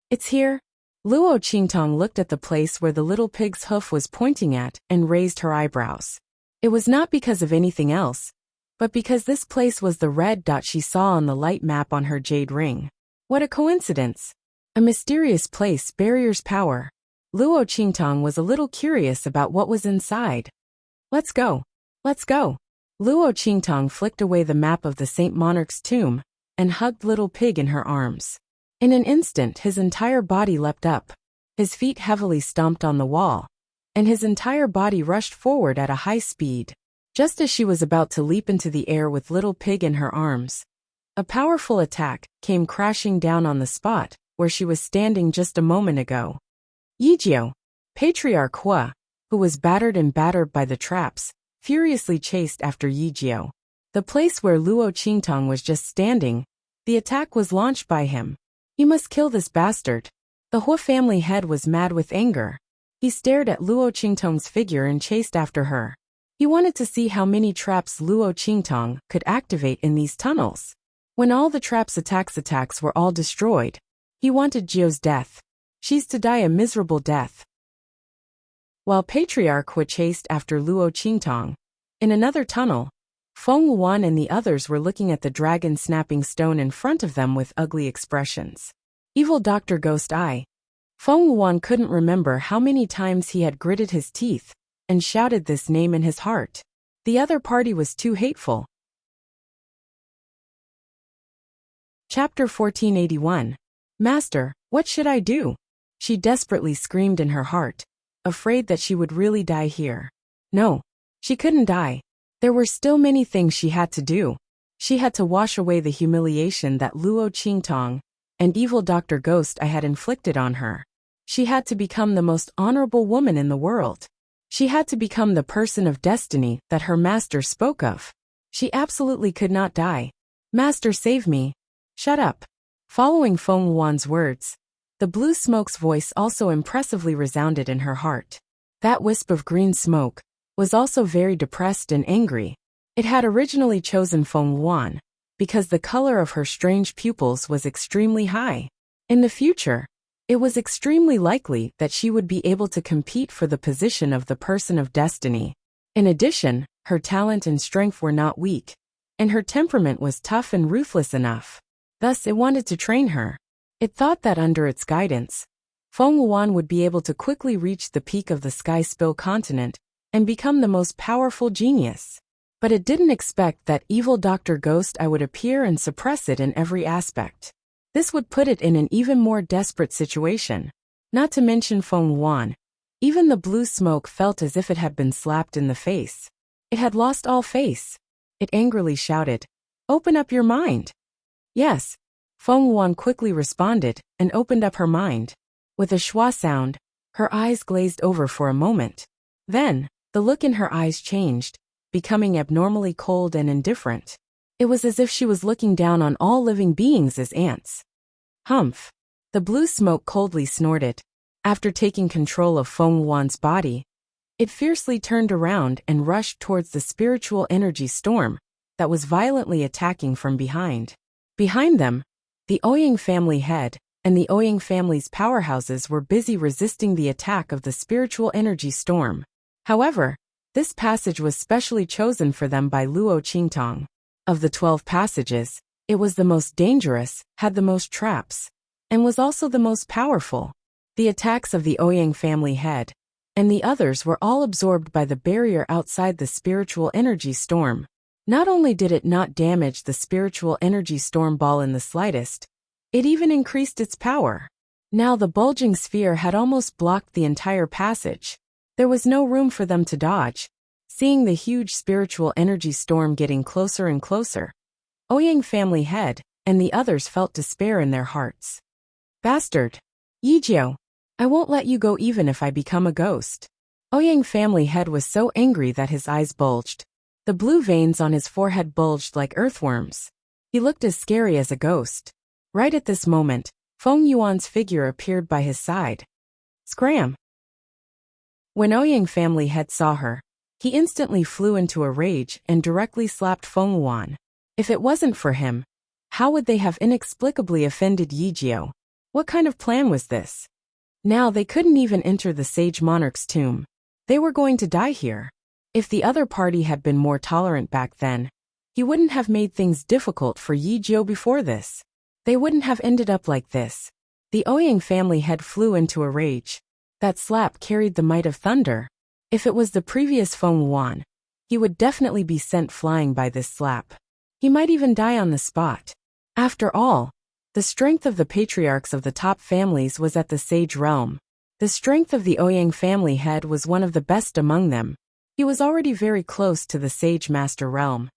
"It's here." Luo Qingtong looked at the place where the little pig's hoof was pointing at and raised her eyebrows. It was not because of anything else, but because this place was the red dot she saw on the light map on her jade ring. What a coincidence! A mysterious place, barriers power. Luo Qingtong was a little curious about what was inside. Let's go. Let's go. Luo Qingtong flicked away the map of the Saint Monarch's tomb and hugged little pig in her arms. In an instant his entire body leapt up. His feet heavily stomped on the wall, and his entire body rushed forward at a high speed. Just as she was about to leap into the air with little pig in her arms, a powerful attack came crashing down on the spot where she was standing just a moment ago. Yijiao, Patriarch Hua, who was battered and battered by the traps, furiously chased after Yijiao. The place where Luo Qingtong was just standing, the attack was launched by him. He must kill this bastard. The Hua family head was mad with anger. He stared at Luo Qingtong's figure and chased after her. He wanted to see how many traps Luo Qingtong could activate in these tunnels. When all the traps' attacks were all destroyed, he wanted Jiao's death. She's to die a miserable death. While Patriarch Hua chased after Luo Qingtong, in another tunnel, Feng Wuan and the others were looking at the dragon snapping stone in front of them with ugly expressions. Evil Dr. Ghost Eye. Feng Wuan couldn't remember how many times he had gritted his teeth and shouted this name in his heart. The other party was too hateful. Chapter 1481. Master, what should I do? She desperately screamed in her heart, afraid that she would really die here. No, she couldn't die. There were still many things she had to do. She had to wash away the humiliation that Luo Qingtong and evil Dr. Ghost Eye had inflicted on her. She had to become the most honorable woman in the world. She had to become the person of destiny that her master spoke of. She absolutely could not die. Master, save me. Shut up. Following Feng Wuan's words, the blue smoke's voice also impressively resounded in her heart. That wisp of green smoke was also very depressed and angry. It had originally chosen Feng Wuan because the color of her strange pupils was extremely high. In the future, it was extremely likely that she would be able to compete for the position of the person of destiny. In addition, her talent and strength were not weak, and her temperament was tough and ruthless enough. Thus it wanted to train her. It thought that under its guidance, Feng Wuan would be able to quickly reach the peak of the Sky Spill continent and become the most powerful genius. But it didn't expect that evil Dr. Ghost Eye would appear and suppress it in every aspect. This would put it in an even more desperate situation. Not to mention Feng Wuan. Even the blue smoke felt as if it had been slapped in the face. It had lost all face. It angrily shouted, "Open up your mind." Yes. Feng Wuan quickly responded and opened up her mind. With a schwa sound, her eyes glazed over for a moment. Then, the look in her eyes changed, becoming abnormally cold and indifferent. It was as if she was looking down on all living beings as ants. Humph. The blue smoke coldly snorted. After taking control of Feng Wuan's body, it fiercely turned around and rushed towards the spiritual energy storm that was violently attacking from behind. Behind them, the Ouyang family head and the Ouyang family's powerhouses were busy resisting the attack of the spiritual energy storm. However, this passage was specially chosen for them by Luo Qingtong. Of the 12 passages, it was the most dangerous, had the most traps, and was also the most powerful. The attacks of the Ouyang family head and the others were all absorbed by the barrier outside the spiritual energy storm. Not only did it not damage the spiritual energy storm ball in the slightest, it even increased its power. Now the bulging sphere had almost blocked the entire passage. There was no room for them to dodge. Seeing the huge spiritual energy storm getting closer and closer, Ouyang family head and the others felt despair in their hearts. Bastard! Yijiao! I won't let you go even if I become a ghost. Ouyang family head was so angry that his eyes bulged. The blue veins on his forehead bulged like earthworms. He looked as scary as a ghost. Right at this moment, Feng Yuan's figure appeared by his side. Scram! When Ouyang family head saw her, he instantly flew into a rage and directly slapped Feng Yuan. If it wasn't for him, how would they have inexplicably offended Yijiao? What kind of plan was this? Now they couldn't even enter the sage monarch's tomb. They were going to die here. If the other party had been more tolerant back then, he wouldn't have made things difficult for Yi Jiu before this. They wouldn't have ended up like this. The Ouyang family head flew into a rage. That slap carried the might of thunder. If it was the previous Feng Wuan, he would definitely be sent flying by this slap. He might even die on the spot. After all, the strength of the patriarchs of the top families was at the sage realm. The strength of the Ouyang family head was one of the best among them. He was already very close to the sage master realm.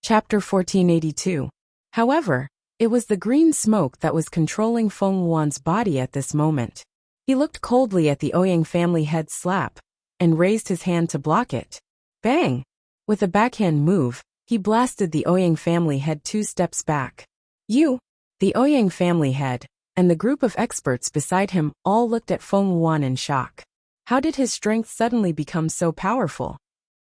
Chapter 1482. However, it was the green smoke that was controlling Feng Wuan's body at this moment. He looked coldly at the Ouyang family head's slap and raised his hand to block it. Bang! With a backhand move, he blasted the Ouyang family head 2 steps back. You, the Ouyang family head, and the group of experts beside him all looked at Feng Wuan in shock. How did his strength suddenly become so powerful?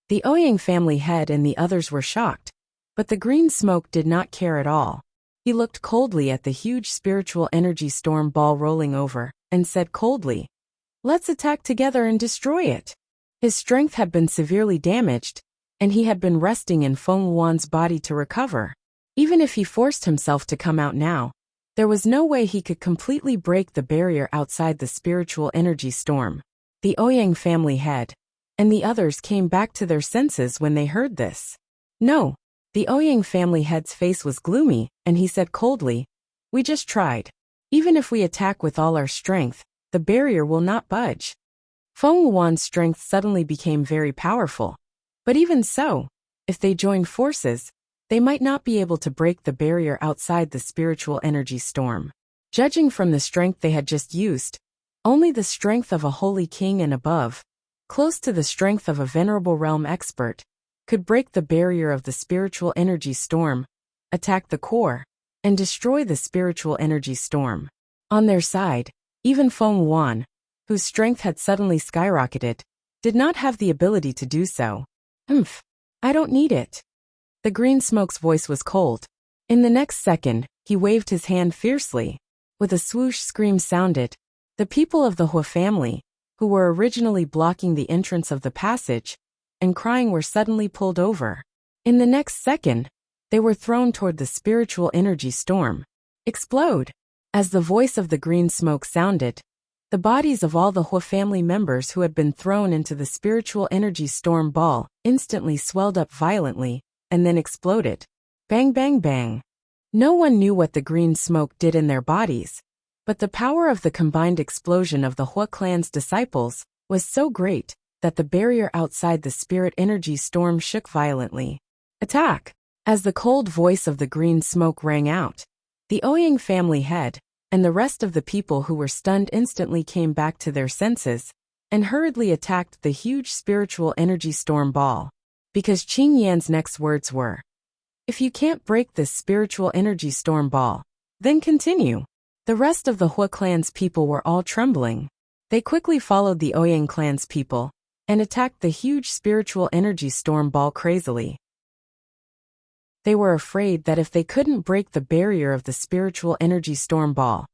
The Ouyang family head and the others were shocked, but the green smoke did not care at all. He looked coldly at the huge spiritual energy storm ball rolling over, and said coldly, "Let's attack together and destroy it." His strength had been severely damaged, and he had been resting in Feng Wuan's body to recover. Even if he forced himself to come out now, there was no way he could completely break the barrier outside the spiritual energy storm. The Ouyang family head and the others came back to their senses when they heard this. No, the Ouyang family head's face was gloomy, and he said coldly, "We just tried. Even if we attack with all our strength, the barrier will not budge." Feng Wuan's strength suddenly became very powerful. But even so, if they joined forces, they might not be able to break the barrier outside the spiritual energy storm. Judging from the strength they had just used, only the strength of a holy king and above, close to the strength of a venerable realm expert, could break the barrier of the spiritual energy storm, attack the core, and destroy the spiritual energy storm. On their side, even Feng Wuan, whose strength had suddenly skyrocketed, did not have the ability to do so. I don't need it." The green smoke's voice was cold. In the next second, he waved his hand fiercely. With a swoosh, scream sounded. The people of the Hua family, who were originally blocking the entrance of the passage and crying, were suddenly pulled over. In the next second, they were thrown toward the spiritual energy storm. Explode! As the voice of the green smoke sounded, the bodies of all the Hua family members who had been thrown into the spiritual energy storm ball instantly swelled up violently and then exploded. Bang, bang, bang. No one knew what the green smoke did in their bodies, but the power of the combined explosion of the Hua clan's disciples was so great that the barrier outside the spirit energy storm shook violently. Attack! As the cold voice of the green smoke rang out, the Ouyang family head and the rest of the people who were stunned instantly came back to their senses and hurriedly attacked the huge spiritual energy storm ball. Because Qing Yan's next words were, "If you can't break this spiritual energy storm ball, then continue." The rest of the Hua clan's people were all trembling. They quickly followed the Ouyang clan's people and attacked the huge spiritual energy storm ball crazily. They were afraid that if they couldn't break the barrier of the spiritual energy storm ball,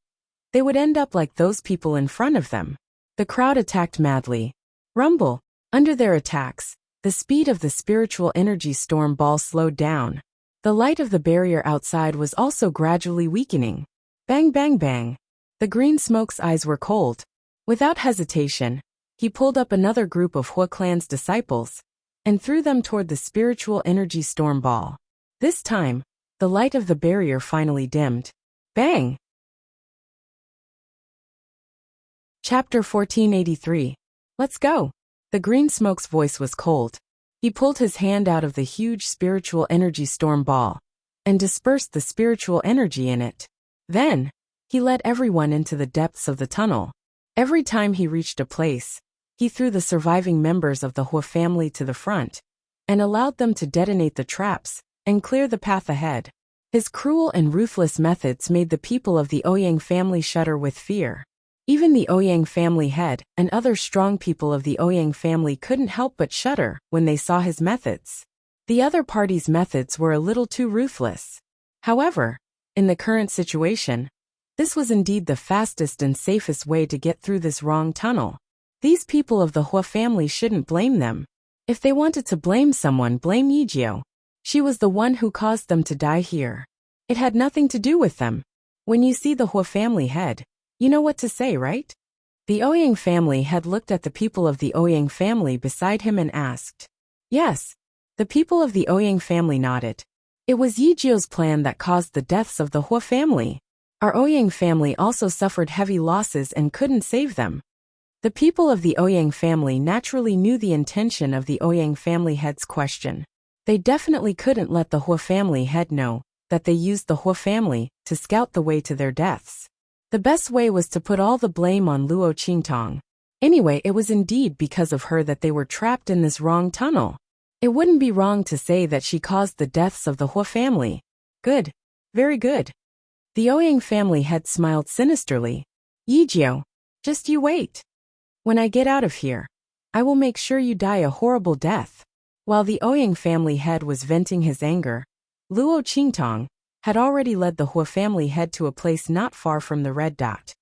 they would end up like those people in front of them. The crowd attacked madly. Rumble! Under their attacks, the speed of the spiritual energy storm ball slowed down. The light of the barrier outside was also gradually weakening. Bang, bang, bang. The green smoke's eyes were cold. Without hesitation, he pulled up another group of Hua clan's disciples and threw them toward the spiritual energy storm ball. This time, the light of the barrier finally dimmed. Bang! Chapter 1483. Let's go. The green smoke's voice was cold. He pulled his hand out of the huge spiritual energy storm ball and dispersed the spiritual energy in it. Then, he led everyone into the depths of the tunnel. Every time he reached a place, he threw the surviving members of the Hua family to the front and allowed them to detonate the traps and clear the path ahead. His cruel and ruthless methods made the people of the Ouyang family shudder with fear. Even the Ouyang family head and other strong people of the Ouyang family couldn't help but shudder when they saw his methods. The other party's methods were a little too ruthless. However, in the current situation, This was indeed the fastest and safest way to get through this wrong tunnel. These people of the Hua family shouldn't blame them. If they wanted to blame someone, blame Yijio. She was the one who caused them to die here. It had nothing to do with them. When you see the Hua family head, you know what to say, right? The Ouyang family head looked at the people of the Ouyang family beside him and asked. Yes. The people of the Ouyang family nodded. It was Yijio's plan that caused the deaths of the Hua family. Our Ouyang family also suffered heavy losses and couldn't save them. The people of the Ouyang family naturally knew the intention of the Ouyang family head's question. They definitely couldn't let the Hua family head know that they used the Hua family to scout the way to their deaths. The best way was to put all the blame on Luo Qingtong. Anyway, it was indeed because of her that they were trapped in this wrong tunnel. It wouldn't be wrong to say that she caused the deaths of the Hua family. Good. Very good. The Ouyang family head smiled sinisterly. Yijio, just you wait. When I get out of here, I will make sure you die a horrible death. While the Ouyang family head was venting his anger, Luo Qingtong had already led the Hua family head to a place not far from the red dot.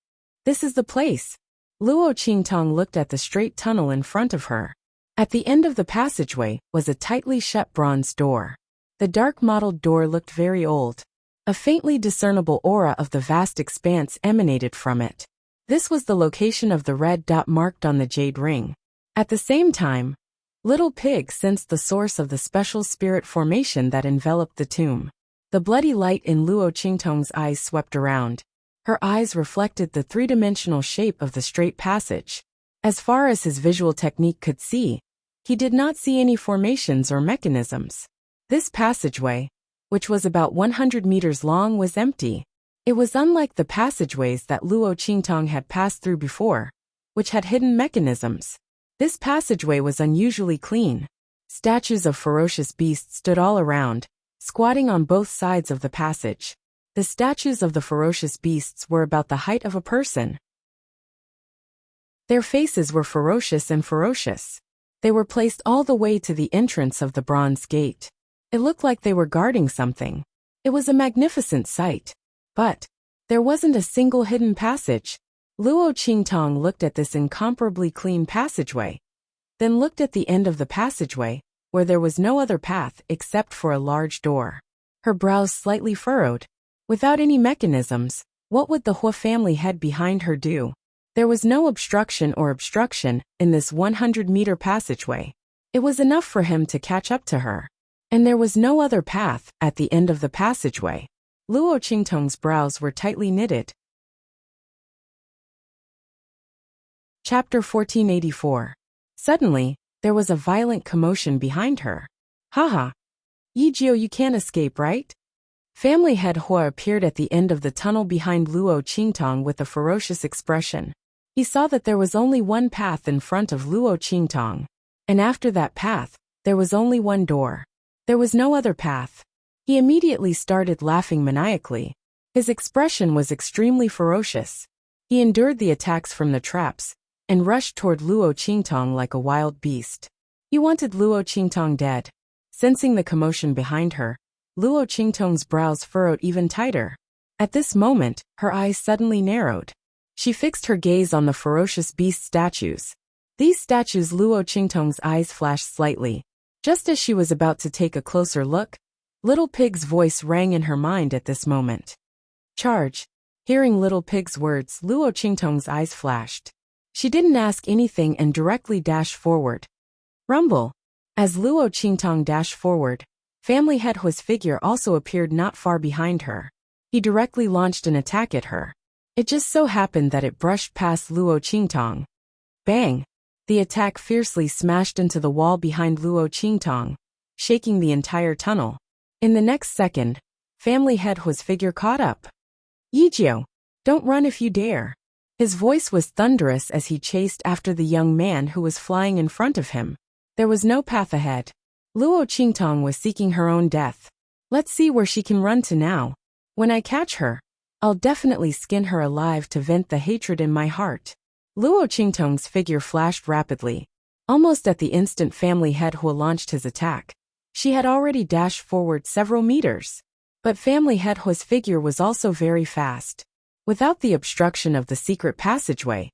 This is the place. Luo Qingtong looked at the straight tunnel in front of her. At the end of the passageway was a tightly shut bronze door. The dark mottled door looked very old. A faintly discernible aura of the vast expanse emanated from it. This was the location of the red dot marked on the jade ring. At the same time, Little Pig sensed the source of the special spirit formation that enveloped the tomb. The bloody light in Luo Qingtong's eyes swept around. Her eyes reflected the three-dimensional shape of the straight passage. As far as his visual technique could see, he did not see any formations or mechanisms. This passageway, which was about 100 meters long, was empty. It was unlike the passageways that Luo Qingtong had passed through before, which had hidden mechanisms. This passageway was unusually clean. Statues of ferocious beasts stood all around, squatting on both sides of the passage. The statues of the ferocious beasts were about the height of a person. Their faces were ferocious and ferocious. They were placed all the way to the entrance of the bronze gate. It looked like they were guarding something. It was a magnificent sight. But there wasn't a single hidden passage. Luo Qingtong looked at this incomparably clean passageway, then looked at the end of the passageway, where there was no other path except for a large door. Her brows slightly furrowed. Without any mechanisms, what would the Hua family head behind her do? There was no obstruction in this 100-meter passageway. It was enough for him to catch up to her. And there was no other path at the end of the passageway. Luo Qingtong's brows were tightly knitted. Chapter 1484. Suddenly, there was a violent commotion behind her. Haha. Yijio, you can't escape, right? Family head Hua appeared at the end of the tunnel behind Luo Qingtong with a ferocious expression. He saw that there was only one path in front of Luo Qingtong. And after that path, there was only one door. There was no other path. He immediately started laughing maniacally. His expression was extremely ferocious. He endured the attacks from the traps and rushed toward Luo Qingtong like a wild beast. He wanted Luo Qingtong dead. Sensing the commotion behind her, Luo Qingtong's brows furrowed even tighter. At this moment, her eyes suddenly narrowed. She fixed her gaze on the ferocious beast statues. These statues, Luo Qingtong's eyes flashed slightly. Just as she was about to take a closer look, Little Pig's voice rang in her mind at this moment. Charge. Hearing Little Pig's words, Luo Qingtong's eyes flashed. She didn't ask anything and directly dashed forward. Rumble. As Luo Qingtong dashed forward, family head Hua's figure also appeared not far behind her. He directly launched an attack at her. It just so happened that it brushed past Luo Qingtong. Bang! The attack fiercely smashed into the wall behind Luo Qingtong, shaking the entire tunnel. In the next second, family head Hua's figure caught up. Yijio, don't run if you dare. His voice was thunderous as he chased after the young man who was flying in front of him. There was no path ahead. Luo Qingtong was seeking her own death. Let's see where she can run to now. When I catch her, I'll definitely skin her alive to vent the hatred in my heart. Luo Qingtong's figure flashed rapidly. Almost at the instant family head Hua launched his attack, she had already dashed forward several meters. But family head Hua's figure was also very fast. Without the obstruction of the secret passageway,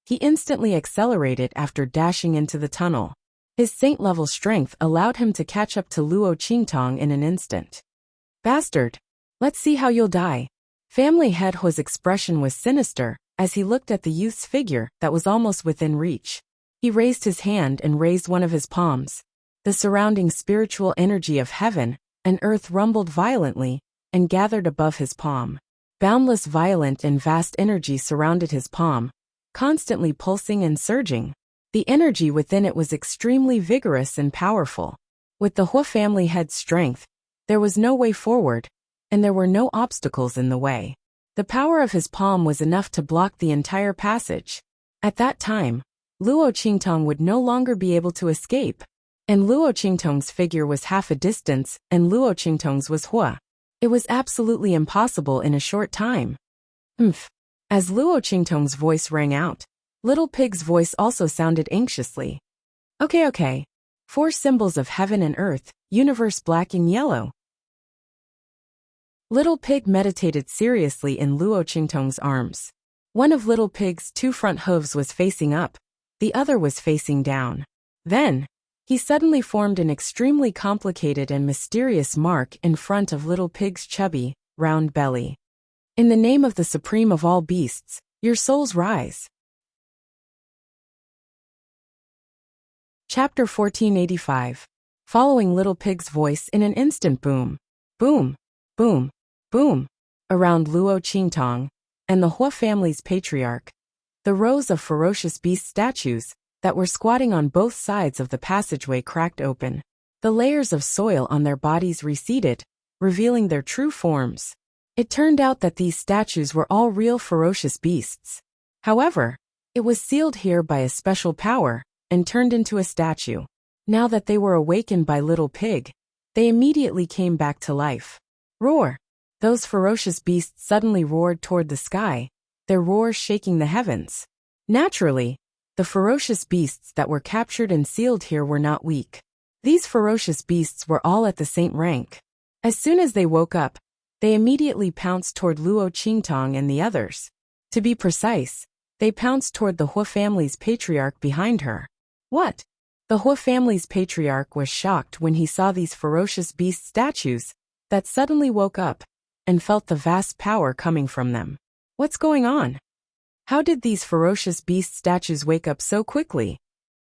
he instantly accelerated after dashing into the tunnel. His saint-level strength allowed him to catch up to Luo Qingtong in an instant. Bastard! Let's see how you'll die. Family head Hua's expression was sinister as he looked at the youth's figure that was almost within reach. He raised his hand and raised one of his palms. The surrounding spiritual energy of heaven and earth rumbled violently and gathered above his palm. Boundless, violent, and vast energy surrounded his palm, constantly pulsing and surging. The energy within it was extremely vigorous and powerful. With the Hua family head's strength, there was no way forward, and there were no obstacles in the way. The power of his palm was enough to block the entire passage. At that time, Luo Qingtong would no longer be able to escape, and Luo Qingtong's figure was half a distance, and Luo Qingtong's was Hua. It was absolutely impossible in a short time. Umph. As Luo Qingtong's voice rang out, Little Pig's voice also sounded anxiously. Okay. 4 symbols of heaven and earth, universe, black and yellow. Little Pig meditated seriously in Luo Qingtong's arms. One of Little Pig's 2 front hooves was facing up, the other was facing down. Then, he suddenly formed an extremely complicated and mysterious mark in front of Little Pig's chubby, round belly. In the name of the supreme of all beasts, your souls rise. Chapter 1485. Following Little Pig's voice in an instant, boom, boom, boom, boom, around Luo Qingtong and the Hua family's patriarch, the rows of ferocious beast statues that were squatting on both sides of the passageway cracked open. The layers of soil on their bodies receded, revealing their true forms. It turned out that these statues were all real ferocious beasts. However, it was sealed here by a special power and turned into a statue. Now that they were awakened by Little Pig, they immediately came back to life. Roar! Those ferocious beasts suddenly roared toward the sky, their roars shaking the heavens. Naturally, the ferocious beasts that were captured and sealed here were not weak. These ferocious beasts were all at the saint rank. As soon as they woke up, they immediately pounced toward Luo Qingtong and the others. To be precise, they pounced toward the Hua family's patriarch behind her. What? The Hua family's patriarch was shocked when he saw these ferocious beast statues that suddenly woke up and felt the vast power coming from them. What's going on? How did these ferocious beast statues wake up so quickly?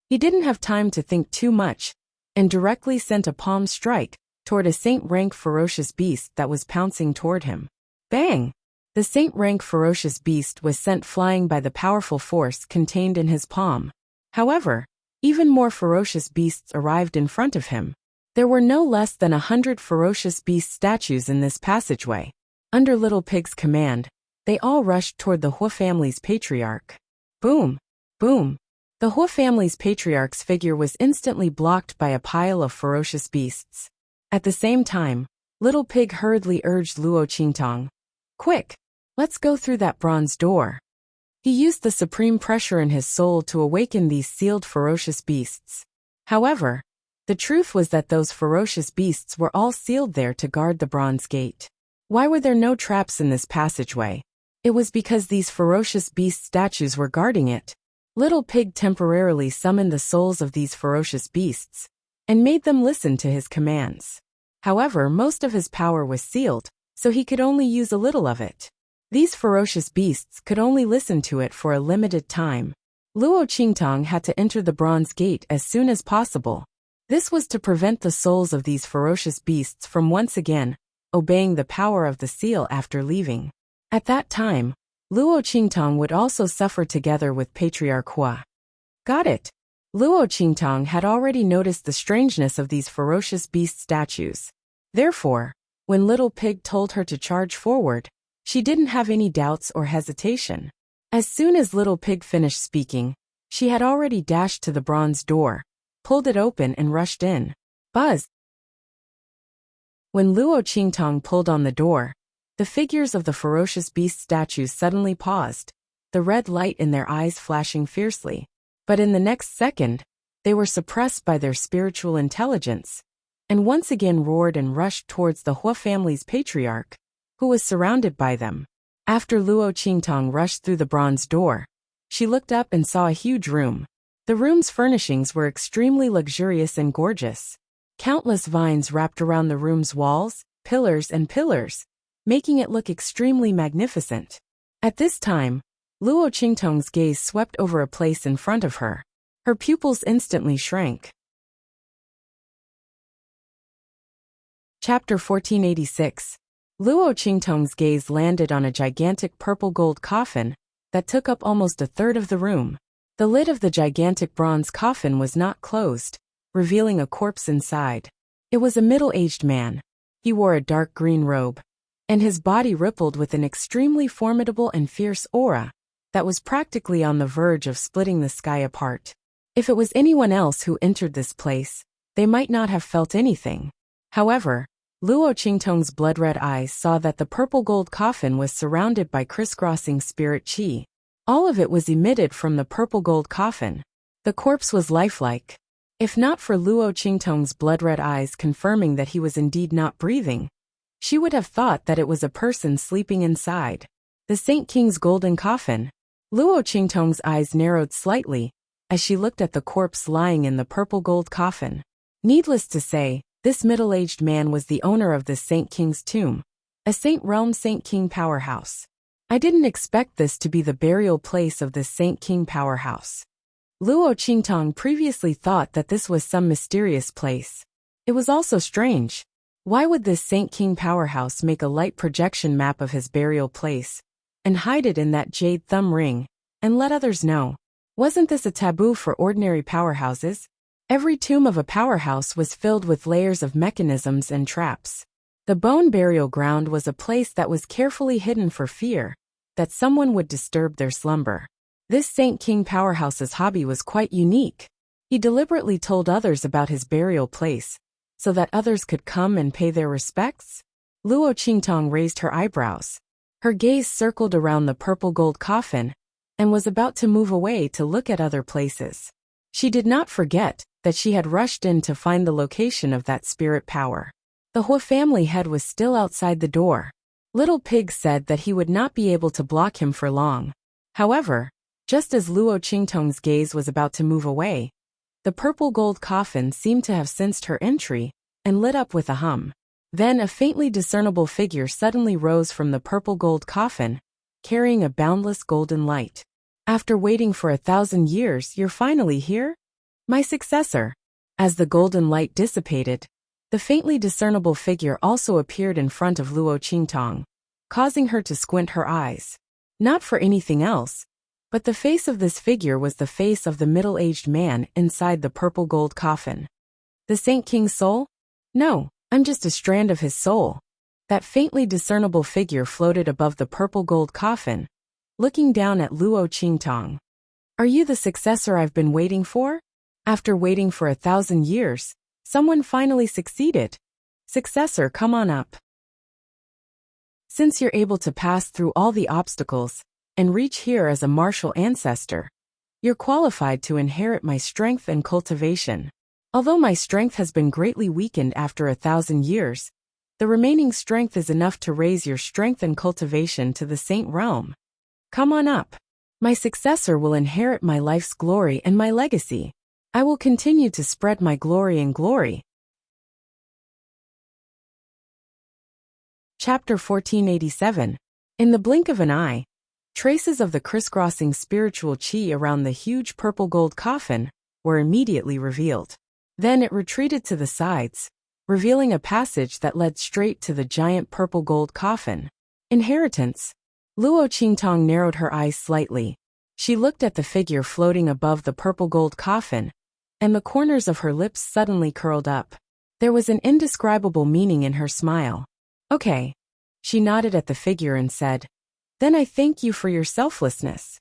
He didn't have time to think too much and directly sent a palm strike toward a saint-rank ferocious beast that was pouncing toward him. Bang! The saint-rank ferocious beast was sent flying by the powerful force contained in his palm. However, even more ferocious beasts arrived in front of him. There were no less than 100 ferocious beast statues in this passageway. Under Little Pig's command, they all rushed toward the Hua family's patriarch. Boom! Boom! The Hua family's patriarch's figure was instantly blocked by a pile of ferocious beasts. At the same time, Little Pig hurriedly urged Luo Qingtong. Quick! Let's go through that bronze door. He used the supreme pressure in his soul to awaken these sealed ferocious beasts. However, the truth was that those ferocious beasts were all sealed there to guard the bronze gate. Why were there no traps in this passageway? It was because these ferocious beast statues were guarding it. Little Pig temporarily summoned the souls of these ferocious beasts and made them listen to his commands. However, most of his power was sealed, so he could only use a little of it. These ferocious beasts could only listen to it for a limited time. Luo Qingtong had to enter the bronze gate as soon as possible. This was to prevent the souls of these ferocious beasts from once again obeying the power of the seal after leaving. At that time, Luo Qingtong would also suffer together with Patriarch Hua. Got it. Luo Qingtong had already noticed the strangeness of these ferocious beast statues. Therefore, when Little Pig told her to charge forward, she didn't have any doubts or hesitation. As soon as Little Pig finished speaking, she had already dashed to the bronze door, pulled it open and rushed in. Buzz! When Luo Qingtong pulled on the door, the figures of the ferocious beast statues suddenly paused, the red light in their eyes flashing fiercely. But in the next second, they were suppressed by their spiritual intelligence, and once again roared and rushed towards the Hua family's patriarch, who was surrounded by them. After Luo Qingtong rushed through the bronze door, she looked up and saw a huge room. The room's furnishings were extremely luxurious and gorgeous. Countless vines wrapped around the room's walls, pillars, making it look extremely magnificent. At this time, Luo Qingtong's gaze swept over a place in front of her. Her pupils instantly shrank. Chapter 1486. Luo Qingtong's gaze landed on a gigantic purple gold coffin that took up almost a third of the room. The lid of the gigantic bronze coffin was not closed, revealing a corpse inside. It was a middle-aged man. He wore a dark green robe, and his body rippled with an extremely formidable and fierce aura that was practically on the verge of splitting the sky apart. If it was anyone else who entered this place, they might not have felt anything. However, Luo Qingtong's blood-red eyes saw that the purple gold coffin was surrounded by crisscrossing spirit qi. All of it was emitted from the purple gold coffin. The corpse was lifelike. If not for Luo Qingtong's blood-red eyes confirming that he was indeed not breathing, she would have thought that it was a person sleeping inside. The Saint King's golden coffin. Luo Qingtong's eyes narrowed slightly as she looked at the corpse lying in the purple gold coffin. Needless to say, this middle-aged man was the owner of the Saint King's tomb, a Saint Realm Saint King powerhouse. I didn't expect this to be the burial place of this Saint King powerhouse. Luo Qingtong previously thought that this was some mysterious place. It was also strange. Why would this Saint King powerhouse make a light projection map of his burial place and hide it in that jade thumb ring and let others know? Wasn't this a taboo for ordinary powerhouses? Every tomb of a powerhouse was filled with layers of mechanisms and traps. The bone burial ground was a place that was carefully hidden for fear that someone would disturb their slumber. This Saint King powerhouse's hobby was quite unique. He deliberately told others about his burial place so that others could come and pay their respects. Luo Qingtong raised her eyebrows. Her gaze circled around the purple gold coffin and was about to move away to look at other places. She did not forget that she had rushed in to find the location of that spirit power. The Hua family head was still outside the door. Little Pig said that he would not be able to block him for long. However, just as Luo Qingtong's gaze was about to move away, the purple gold coffin seemed to have sensed her entry and lit up with a hum. Then a faintly discernible figure suddenly rose from the purple gold coffin, carrying a boundless golden light. After waiting for 1,000 years, you're finally here? My successor. As the golden light dissipated, the faintly discernible figure also appeared in front of Luo Qingtong, causing her to squint her eyes. Not for anything else, but the face of this figure was the face of the middle-aged man inside the purple gold coffin. The Saint King's soul? No, I'm just a strand of his soul. That faintly discernible figure floated above the purple gold coffin, looking down at Luo Qingtong. Are you the successor I've been waiting for? After waiting for 1,000 years, someone finally succeeded. Successor, come on up. Since you're able to pass through all the obstacles and reach here as a martial ancestor, you're qualified to inherit my strength and cultivation. Although my strength has been greatly weakened after 1,000 years, the remaining strength is enough to raise your strength and cultivation to the Saint Realm. Come on up. My successor will inherit my life's glory and my legacy. I will continue to spread my glory and glory. Chapter 1487. In the blink of an eye, traces of the crisscrossing spiritual qi around the huge purple gold coffin were immediately revealed. Then it retreated to the sides, revealing a passage that led straight to the giant purple gold coffin. Inheritance. Luo Qingtong narrowed her eyes slightly. She looked at the figure floating above the purple gold coffin, and the corners of her lips suddenly curled up. There was an indescribable meaning in her smile. Okay. She nodded at the figure and said, Then I thank you for your selflessness.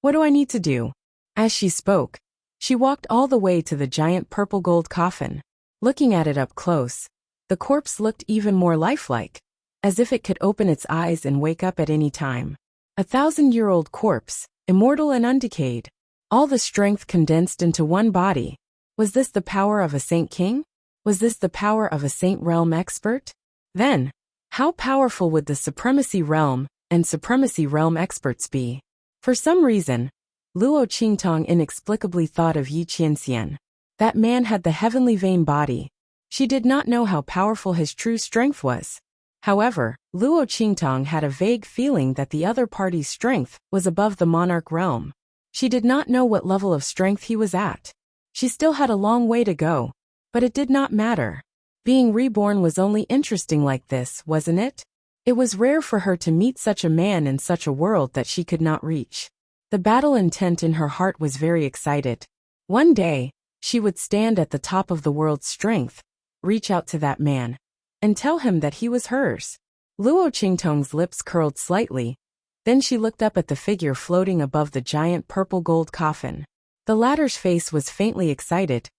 What do I need to do? As she spoke, she walked all the way to the giant purple gold coffin. Looking at it up close, the corpse looked even more lifelike, as if it could open its eyes and wake up at any time. 1,000-year-old corpse, immortal and undecayed. All the strength condensed into one body. Was this the power of a Saint King? Was this the power of a Saint Realm expert? Then, how powerful would the Supremacy Realm and supremacy realm experts be? For some reason, Luo Qingtong inexplicably thought of Yi Qianxian. That man had the heavenly vein body. She did not know how powerful his true strength was. However, Luo Qingtong had a vague feeling that the other party's strength was above the monarch realm. She did not know what level of strength he was at. She still had a long way to go, but it did not matter. Being reborn was only interesting like this, wasn't it? It was rare for her to meet such a man in such a world that she could not reach. The battle intent in her heart was very excited. One day, she would stand at the top of the world's strength, reach out to that man, and tell him that he was hers. Luo Qingtong's lips curled slightly. Then she looked up at the figure floating above the giant purple gold coffin. The latter's face was faintly excited.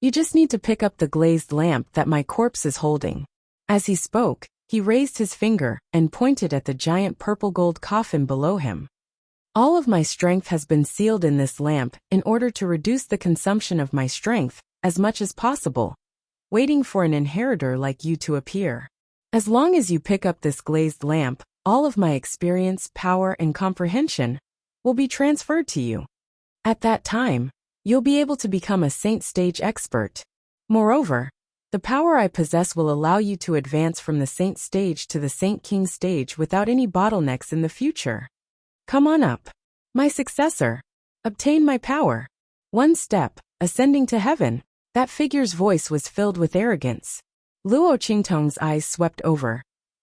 You just need to pick up the glazed lamp that my corpse is holding. As he spoke, he raised his finger and pointed at the giant purple gold coffin below him. All of my strength has been sealed in this lamp in order to reduce the consumption of my strength as much as possible, waiting for an inheritor like you to appear. As long as you pick up this glazed lamp, all of my experience, power, and comprehension will be transferred to you. At that time, you'll be able to become a saint stage expert. Moreover, the power I possess will allow you to advance from the saint stage to the saint king stage without any bottlenecks in the future. Come on up, my successor. Obtain my power. One step, ascending to heaven. That figure's voice was filled with arrogance. Luo Qingtong's eyes swept over,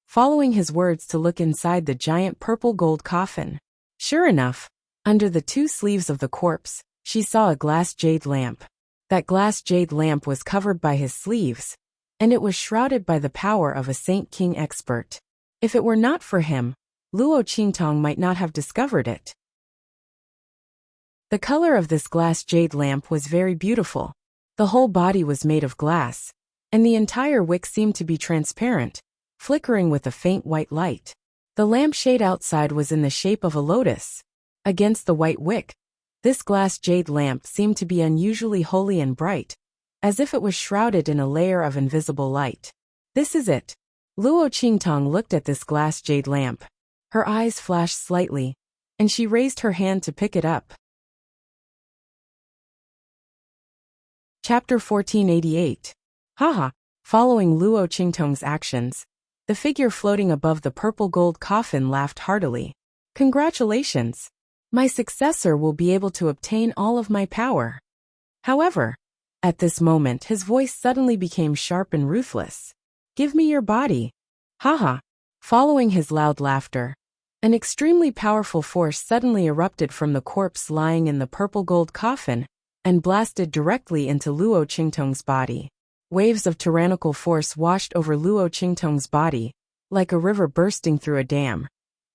following his words to look inside the giant purple gold coffin. Sure enough, under the two sleeves of the corpse, she saw a glass jade lamp. That glass jade lamp was covered by his sleeves, and it was shrouded by the power of a Saint King expert. If it were not for him, Luo Qingtong might not have discovered it. The color of this glass jade lamp was very beautiful. The whole body was made of glass, and the entire wick seemed to be transparent, flickering with a faint white light. The lampshade outside was in the shape of a lotus. Against the white wick, this glass jade lamp seemed to be unusually holy and bright, as if it was shrouded in a layer of invisible light. This is it. Luo Qingtong looked at this glass jade lamp. Her eyes flashed slightly, and she raised her hand to pick it up. Chapter 1488. Haha. Following Luo Qingtong's actions, the figure floating above the purple gold coffin laughed heartily. Congratulations. My successor will be able to obtain all of my power. However, at this moment his voice suddenly became sharp and ruthless. Give me your body. Haha. Following his loud laughter, an extremely powerful force suddenly erupted from the corpse lying in the purple gold coffin and blasted directly into Luo Qingtong's body. Waves of tyrannical force washed over Luo Qingtong's body, like a river bursting through a dam,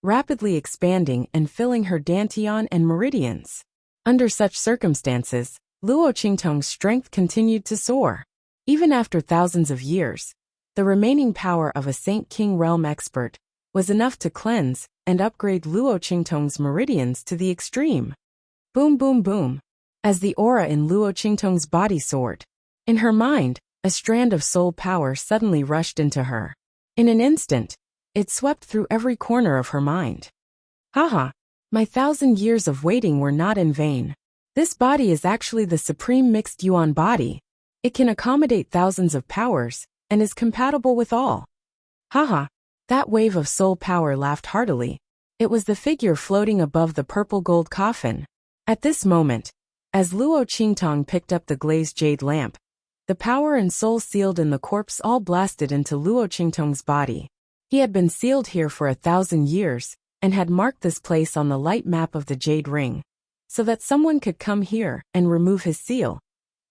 rapidly expanding and filling her dantian and meridians. Under such circumstances, Luo Qingtong's strength continued to soar. Even after thousands of years, the remaining power of a Saint King realm expert was enough to cleanse and upgrade Luo Qingtong's meridians to the extreme. Boom boom boom. As the aura in Luo Qingtong's body soared, in her mind, a strand of soul power suddenly rushed into her. In an instant, it swept through every corner of her mind. Haha, my 1,000 years of waiting were not in vain. This body is actually the supreme mixed yuan body. It can accommodate thousands of powers, and is compatible with all. Haha, that wave of soul power laughed heartily. It was the figure floating above the purple gold coffin. At this moment, as Luo Qingtong picked up the glazed jade lamp, the power and soul sealed in the corpse all blasted into Luo Qingtong's body. He had been sealed here for 1,000 years, and had marked this place on the light map of the jade ring, so that someone could come here and remove his seal,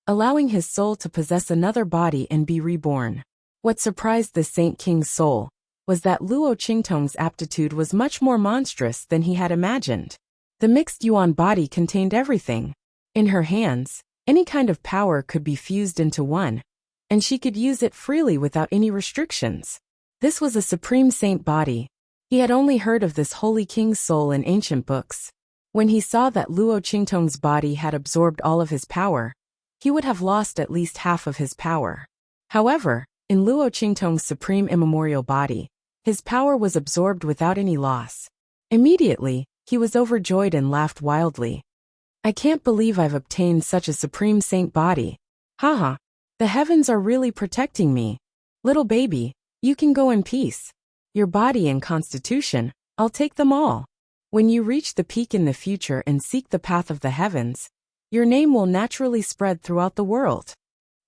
allowing his soul to possess another body and be reborn. What surprised the Saint King's soul was that Luo Qingtong's aptitude was much more monstrous than he had imagined. The mixed yuan body contained everything. In her hands, any kind of power could be fused into one, and she could use it freely without any restrictions. This was a supreme saint body. He had only heard of this holy king's soul in ancient books. When he saw that Luo Qingtong's body had absorbed all of his power, he would have lost at least half of his power. However, in Luo Qingtong's supreme immemorial body, his power was absorbed without any loss. Immediately, he was overjoyed and laughed wildly. I can't believe I've obtained such a supreme saint body. Haha. The heavens are really protecting me. Little baby, you can go in peace. Your body and constitution, I'll take them all. When you reach the peak in the future and seek the path of the heavens, your name will naturally spread throughout the world.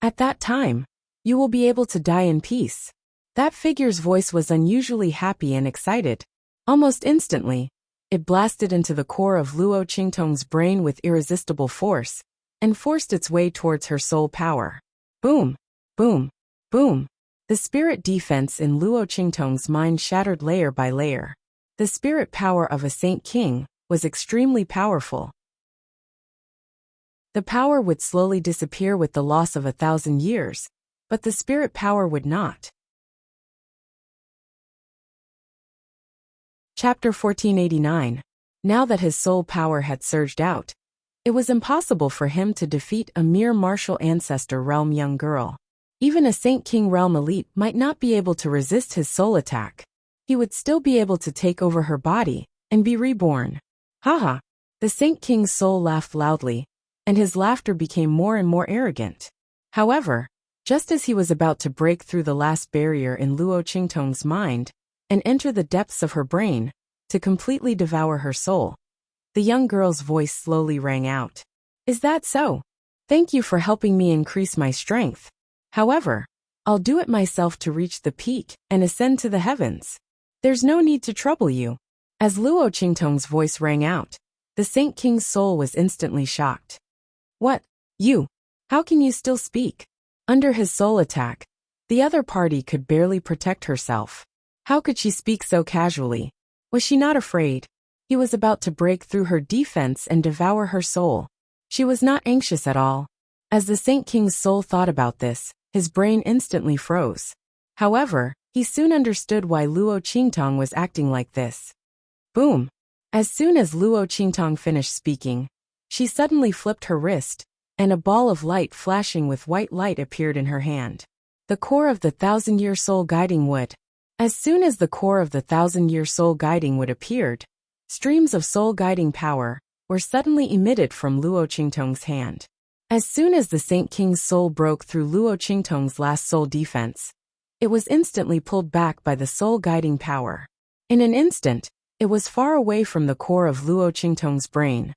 At that time, you will be able to die in peace. That figure's voice was unusually happy and excited. Almost instantly, it blasted into the core of Luo Qingtong's brain with irresistible force, and forced its way towards her soul power. Boom, boom, boom. The spirit defense in Luo Qingtong's mind shattered layer by layer. The spirit power of a Saint King was extremely powerful. The power would slowly disappear with the loss of 1,000 years, but the spirit power would not. Chapter 1489. Now that his soul power had surged out, it was impossible for him to defeat a mere martial ancestor realm young girl. Even a Saint King realm elite might not be able to resist his soul attack. He would still be able to take over her body and be reborn. Haha. The Saint King's soul laughed loudly, and his laughter became more and more arrogant. However, just as he was about to break through the last barrier in Luo Qingtong's mind and enter the depths of her brain to completely devour her soul, the young girl's voice slowly rang out. Is that so? Thank you for helping me increase my strength. However, I'll do it myself to reach the peak and ascend to the heavens. There's no need to trouble you. As Luo Qingtong's voice rang out, the Saint King's soul was instantly shocked. What? You? How can you still speak? Under his soul attack, the other party could barely protect herself. How could she speak so casually? Was she not afraid? He was about to break through her defense and devour her soul. She was not anxious at all. As the Saint King's soul thought about this, his brain instantly froze. However, he soon understood why Luo Qingtong was acting like this. Boom! As soon as Luo Qingtong finished speaking, she suddenly flipped her wrist, and a ball of light flashing with white light appeared in her hand. The core of the 1,000-year soul guiding wood. As soon as the core of the 1,000-year soul guiding wood appeared, streams of soul guiding power were suddenly emitted from Luo Qingtong's hand. As soon as the Saint King's soul broke through Luo Qingtong's last soul defense, it was instantly pulled back by the soul guiding power. In an instant, it was far away from the core of Luo Qingtong's brain.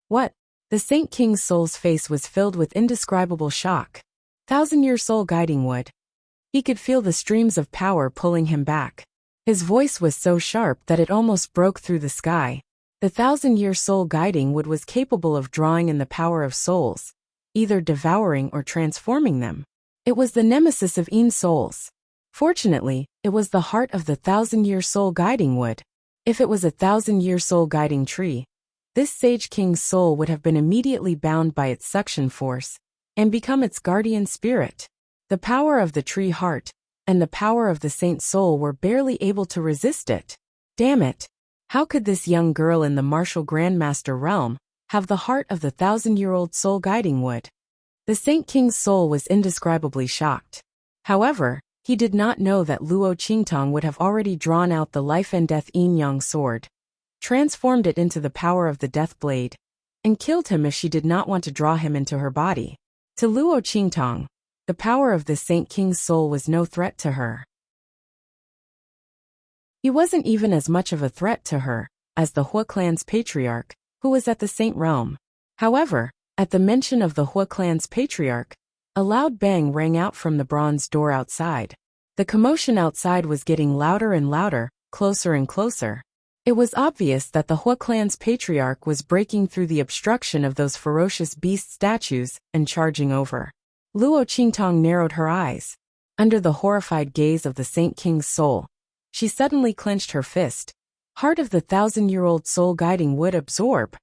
What? The Saint King's soul's face was filled with indescribable shock. 1,000-year soul guiding wood. He could feel the streams of power pulling him back. His voice was so sharp that it almost broke through the sky. The 1,000-year soul guiding wood was capable of drawing in the power of souls, either devouring or transforming them. It was the nemesis of Yin souls. Fortunately, it was the heart of the 1,000-year soul guiding wood. If it was a 1,000-year soul guiding tree, this Sage King's soul would have been immediately bound by its suction force and become its guardian spirit. The power of the tree heart and the power of the saint's soul were barely able to resist it. Damn it! How could this young girl in the martial grandmaster realm have the heart of the 1,000-year-old soul guiding wood? The Saint King's soul was indescribably shocked. However, he did not know that Luo Qingtong would have already drawn out the life and death yin-yang sword, transformed it into the power of the death blade, and killed him if she did not want to draw him into her body. To Luo Qingtong, the power of the Saint King's soul was no threat to her. He wasn't even as much of a threat to her as the Hua clan's patriarch, who was at the Saint realm. However, at the mention of the Hua clan's patriarch, a loud bang rang out from the bronze door outside. The commotion outside was getting louder and louder, closer and closer. It was obvious that the Hua clan's patriarch was breaking through the obstruction of those ferocious beast statues and charging over. Luo Qingtong narrowed her eyes. Under the horrified gaze of the Saint King's soul, she suddenly clenched her fist. Heart of the 1,000-year-old soul guiding wood absorb.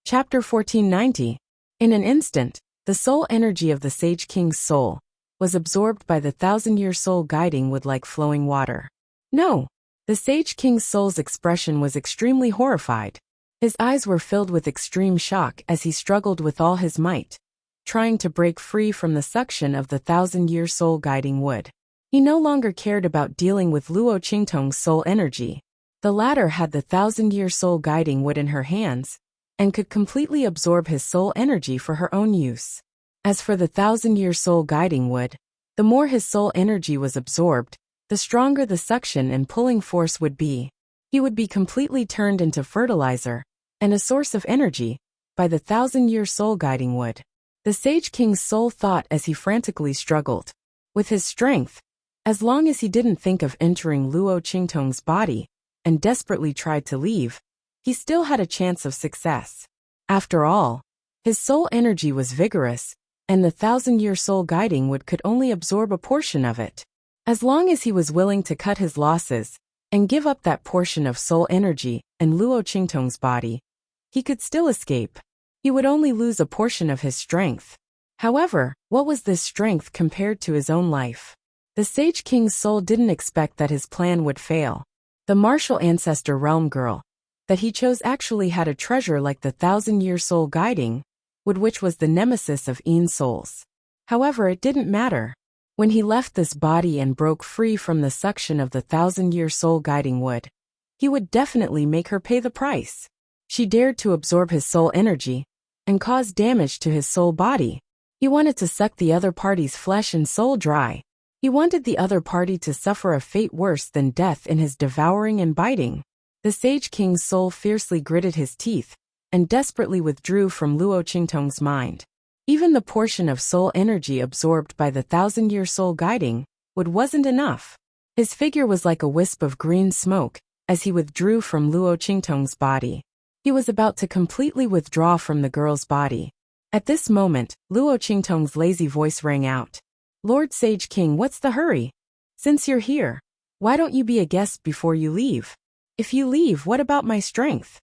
Chapter 1490. In an instant, the soul energy of the Sage King's soul was absorbed by the 1,000-year soul guiding wood like flowing water. No! The Sage King's soul's expression was extremely horrified. His eyes were filled with extreme shock as he struggled with all his might, trying to break free from the suction of the 1,000-year soul guiding wood. He no longer cared about dealing with Luo Qingtong's soul energy. The latter had the 1,000-year soul guiding wood in her hands, and could completely absorb his soul energy for her own use. As for the 1,000-year soul guiding wood, the more his soul energy was absorbed, the stronger the suction and pulling force would be. He would be completely turned into fertilizer, and a source of energy, by the 1,000-year soul guiding wood. The Sage King's soul thought as he frantically struggled with his strength. As long as he didn't think of entering Luo Qingtong's body, and desperately tried to leave, he still had a chance of success. After all, his soul energy was vigorous, and the 1,000-year soul guiding wood could only absorb a portion of it. As long as he was willing to cut his losses, and give up that portion of soul energy and Luo Qingtong's body, he could still escape. He would only lose a portion of his strength. However, what was this strength compared to his own life? The Sage King's soul didn't expect that his plan would fail. The martial ancestor realm girl that he chose actually had a treasure like the 1,000-year soul guiding wood, which was the nemesis of Ein's souls. However, it didn't matter. When he left this body and broke free from the suction of the 1,000-year soul guiding wood, he would definitely make her pay the price. She dared to absorb his soul energy and cause damage to his soul body. He wanted to suck the other party's flesh and soul dry. He wanted the other party to suffer a fate worse than death in his devouring and biting. The Sage King's soul fiercely gritted his teeth and desperately withdrew from Luo Qingtong's mind. Even the portion of soul energy absorbed by the 1,000-year soul guiding wood wasn't enough. His figure was like a wisp of green smoke as he withdrew from Luo Qingtong's body. He was about to completely withdraw from the girl's body. At this moment, Luo Qingtong's lazy voice rang out. Lord Sage King, what's the hurry? Since you're here, why don't you be a guest before you leave? If you leave, what about my strength?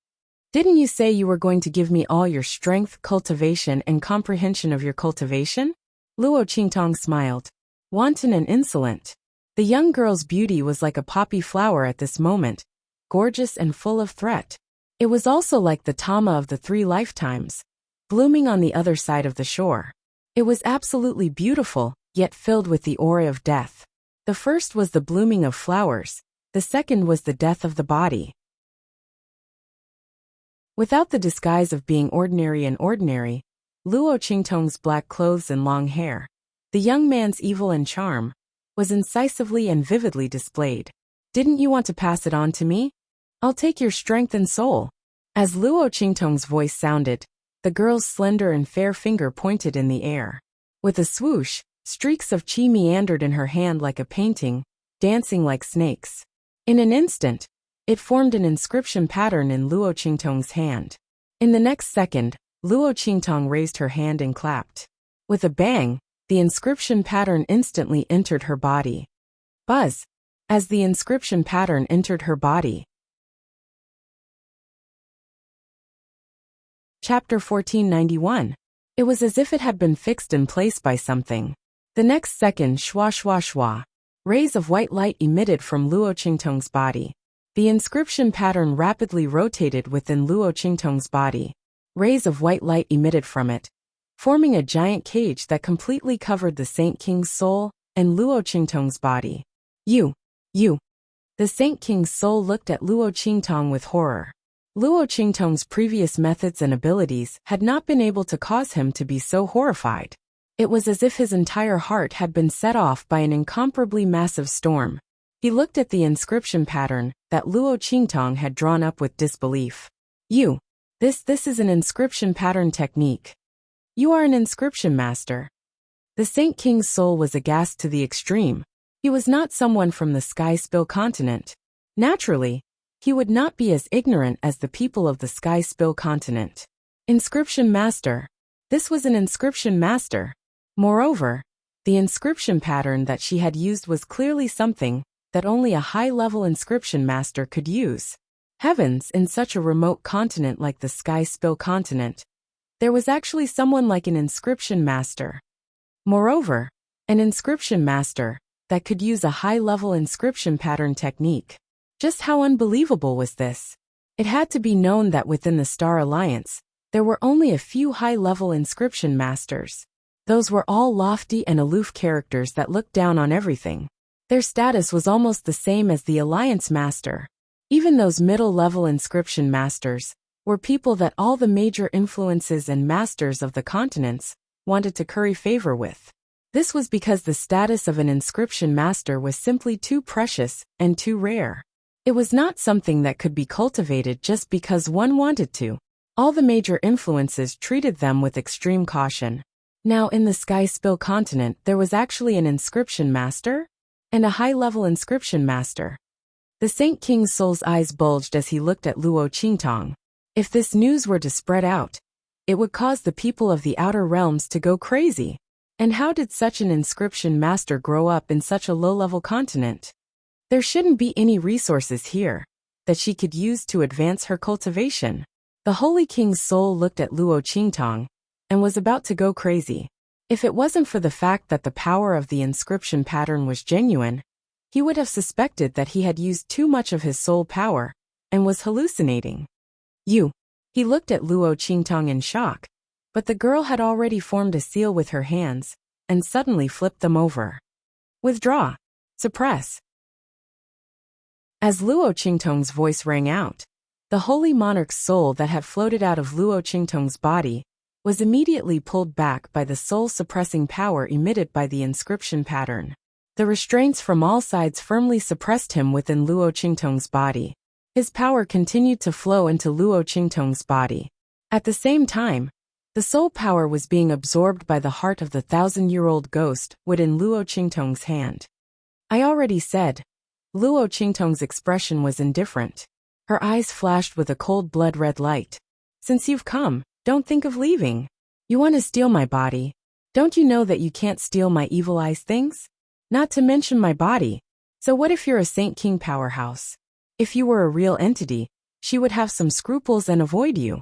Didn't you say you were going to give me all your strength, cultivation, and comprehension of your cultivation? Luo Qingtong smiled. Wanton and insolent. The young girl's beauty was like a poppy flower at this moment, gorgeous and full of threat. It was also like the Tama of the 3 lifetimes, blooming on the other side of the shore. It was absolutely beautiful, yet filled with the aura of death. The first was the blooming of flowers, the second was the death of the body. Without the disguise of being ordinary, Luo Qingtong's black clothes and long hair, the young man's evil and charm, was incisively and vividly displayed. Didn't you want to pass it on to me? I'll take your strength and soul. As Luo Qingtong's voice sounded, the girl's slender and fair finger pointed in the air. With a swoosh, streaks of qi meandered in her hand like a painting, dancing like snakes. In an instant, it formed an inscription pattern in Luo Qingtong's hand. In the next second, Luo Qingtong raised her hand and clapped. With a bang, the inscription pattern instantly entered her body. Buzz! As the inscription pattern entered her body. Chapter 1491. It was as if it had been fixed in place by something. The next second, shwa shwa shwa. Rays of white light emitted from Luo Qingtong's body. The inscription pattern rapidly rotated within Luo Qingtong's body. Rays of white light emitted from it, forming a giant cage that completely covered the Saint King's soul and Luo Qingtong's body. You. The Saint King's soul looked at Luo Qingtong with horror. Luo Qingtong's previous methods and abilities had not been able to cause him to be so horrified. It was as if his entire heart had been set off by an incomparably massive storm. He looked at the inscription pattern that Luo Qingtong had drawn up with disbelief. This is an inscription pattern technique. You are an inscription master. The Saint King's soul was aghast to the extreme. He was not someone from the Sky Spill continent. Naturally, he would not be as ignorant as the people of the Sky Spill continent. Inscription master. This was an inscription master. Moreover, the inscription pattern that she had used was clearly something that only a high-level inscription master could use. Heavens, in such a remote continent like the Sky Spill continent, there was actually someone like an inscription master. Moreover, an inscription master that could use a high-level inscription pattern technique. Just how unbelievable was this? It had to be known that within the Star Alliance, there were only a few high-level inscription masters. Those were all lofty and aloof characters that looked down on everything. Their status was almost the same as the Alliance Master. Even those middle-level inscription masters were people that all the major influences and masters of the continents wanted to curry favor with. This was because the status of an inscription master was simply too precious and too rare. It was not something that could be cultivated just because one wanted to. All the major influences treated them with extreme caution. Now in the Sky Spill continent there was actually an inscription master and a high-level inscription master. The Saint King's soul's eyes bulged as he looked at Luo Qingtong. If this news were to spread out, it would cause the people of the outer realms to go crazy. And how did such an inscription master grow up in such a low-level continent? There shouldn't be any resources here that she could use to advance her cultivation. The Holy King's soul looked at Luo Qingtong and was about to go crazy. If it wasn't for the fact that the power of the inscription pattern was genuine, he would have suspected that he had used too much of his soul power and was hallucinating. He looked at Luo Qingtong in shock, but the girl had already formed a seal with her hands and suddenly flipped them over. Withdraw. Suppress. As Luo Qingtong's voice rang out, the holy monarch's soul that had floated out of Luo Qingtong's body was immediately pulled back by the soul-suppressing power emitted by the inscription pattern. The restraints from all sides firmly suppressed him within Luo Qingtong's body. His power continued to flow into Luo Qingtong's body. At the same time, the soul power was being absorbed by the heart of the 1,000-year-old ghost within Luo Qingtong's hand. I already said. Luo Qingtong's expression was indifferent. Her eyes flashed with a cold blood-red light. Since you've come, don't think of leaving. You want to steal my body. Don't you know that you can't steal my evil eyes things? Not to mention my body. So what if you're a Saint King powerhouse? If you were a real entity, she would have some scruples and avoid you.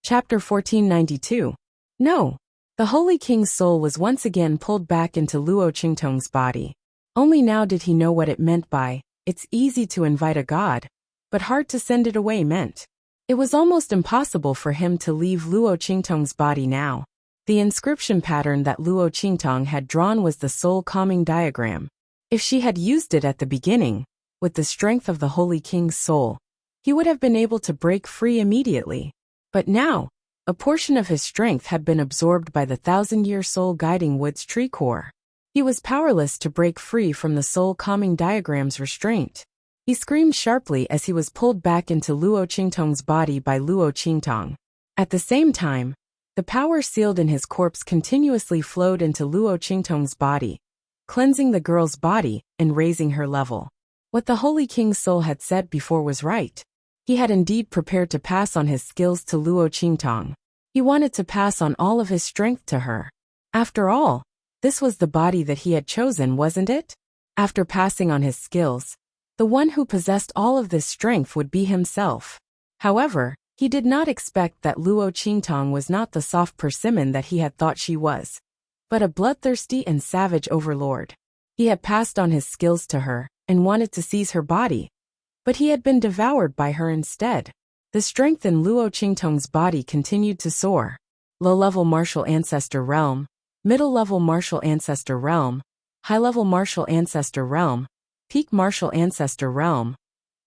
Chapter 1492. No. The Holy King's soul was once again pulled back into Luo Qingtong's body. Only now did he know what it meant by, it's easy to invite a god, but hard to send it away meant. It was almost impossible for him to leave Luo Qingtong's body now. The inscription pattern that Luo Qingtong had drawn was the soul calming diagram. If she had used it at the beginning, with the strength of the Holy King's soul, he would have been able to break free immediately. But now, a portion of his strength had been absorbed by the 1,000-year soul guiding wood's tree core. He was powerless to break free from the soul calming diagram's restraint. He screamed sharply as he was pulled back into Luo Qingtong's body by Luo Qingtong. At the same time, the power sealed in his corpse continuously flowed into Luo Qingtong's body, cleansing the girl's body and raising her level. What the Holy King's soul had said before was right. He had indeed prepared to pass on his skills to Luo Qingtong. He wanted to pass on all of his strength to her. After all, this was the body that he had chosen, wasn't it? After passing on his skills, the one who possessed all of this strength would be himself. However, he did not expect that Luo Qingtong was not the soft persimmon that he had thought she was, but a bloodthirsty and savage overlord. He had passed on his skills to her and wanted to seize her body, but he had been devoured by her instead. The strength in Luo Qingtong's body continued to soar. Low-level martial ancestor realm, middle-level martial ancestor realm, high-level martial ancestor realm, peak martial ancestor realm.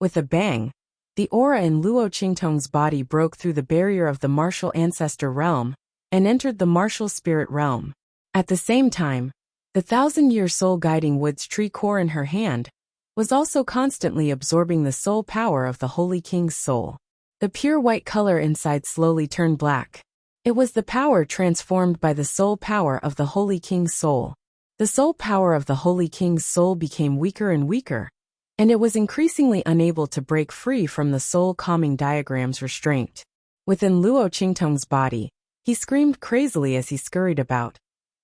With a bang, the aura in Luo Qingtong's body broke through the barrier of the martial ancestor realm and entered the martial spirit realm. At the same time, the 1,000-year soul guiding wood's tree core in her hand was also constantly absorbing the soul power of the Holy King's soul. The pure white color inside slowly turned black. It was the power transformed by the soul power of the Holy King's soul. The soul power of the Holy King's soul became weaker and weaker, and it was increasingly unable to break free from the soul calming diagram's restraint. Within Luo Qingtong's body, he screamed crazily as he scurried about.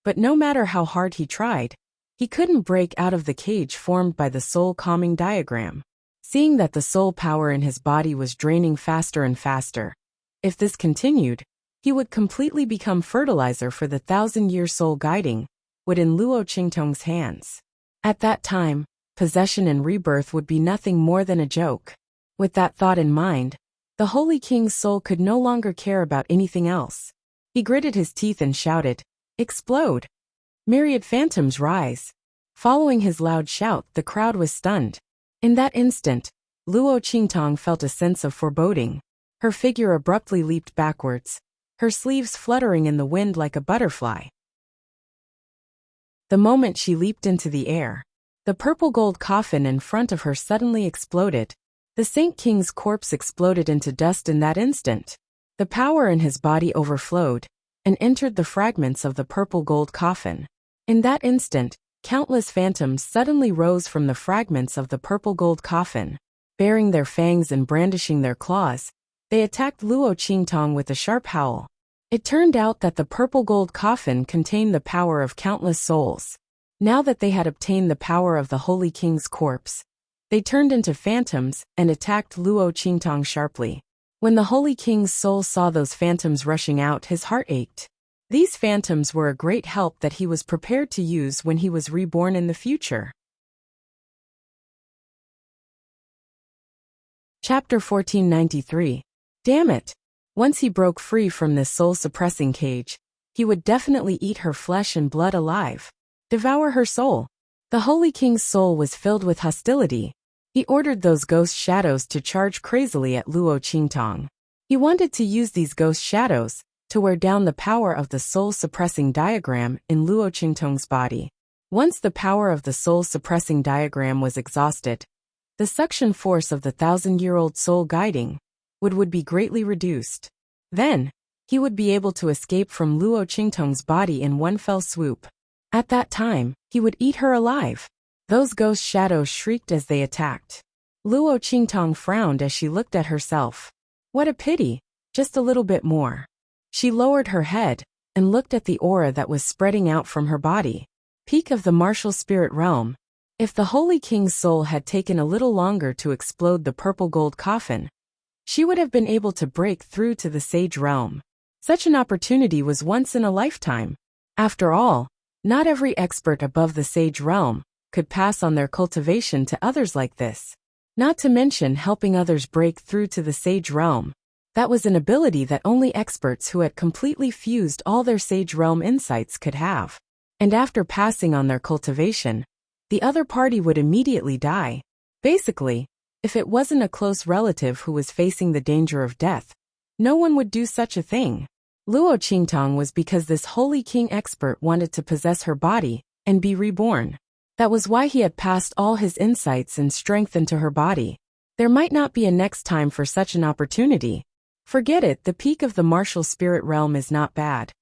But no matter how hard he tried, he couldn't break out of the cage formed by the soul calming diagram. Seeing that the soul power in his body was draining faster and faster, if this continued, he would completely become fertilizer for the 1,000-year soul guiding wood in Luo Qingtong's hands. At that time, possession and rebirth would be nothing more than a joke. With that thought in mind, the Holy King's soul could no longer care about anything else. He gritted his teeth and shouted, "Explode!" Myriad phantoms rise. Following his loud shout, the crowd was stunned. In that instant, Luo Qingtong felt a sense of foreboding. Her figure abruptly leaped backwards, her sleeves fluttering in the wind like a butterfly. The moment she leaped into the air, the purple gold coffin in front of her suddenly exploded. The Saint King's corpse exploded into dust in that instant. The power in his body overflowed and entered the fragments of the purple gold coffin. In that instant, countless phantoms suddenly rose from the fragments of the purple gold coffin. Baring their fangs and brandishing their claws, they attacked Luo Qingtong with a sharp howl. It turned out that the purple gold coffin contained the power of countless souls. Now that they had obtained the power of the Holy King's corpse, they turned into phantoms and attacked Luo Qingtong sharply. When the Holy King's soul saw those phantoms rushing out, his heart ached. These phantoms were a great help that he was prepared to use when he was reborn in the future. Chapter 1493. Damn it! Once he broke free from this soul-suppressing cage, he would definitely eat her flesh and blood alive. Devour her soul. The Holy King's soul was filled with hostility. He ordered those ghost shadows to charge crazily at Luo Qingtong. He wanted to use these ghost shadows to wear down the power of the soul-suppressing diagram in Luo Qingtong's body. Once the power of the soul-suppressing diagram was exhausted, the suction force of the 1,000-year-old soul guiding would be greatly reduced. Then, he would be able to escape from Luo Qingtong's body in one fell swoop. At that time, he would eat her alive. Those ghost shadows shrieked as they attacked. Luo Qingtong frowned as she looked at herself. What a pity, just a little bit more. She lowered her head and looked at the aura that was spreading out from her body. Peak of the martial spirit realm. If the Holy King's soul had taken a little longer to explode the purple gold coffin, she would have been able to break through to the sage realm. Such an opportunity was once in a lifetime. After all, not every expert above the sage realm could pass on their cultivation to others like this. Not to mention helping others break through to the sage realm. That was an ability that only experts who had completely fused all their sage realm insights could have. And after passing on their cultivation, the other party would immediately die. Basically, if it wasn't a close relative who was facing the danger of death, no one would do such a thing. Luo Qingtong was because this Holy King expert wanted to possess her body and be reborn. That was why he had passed all his insights and strength into her body. There might not be a next time for such an opportunity. Forget it, the peak of the martial spirit realm is not bad.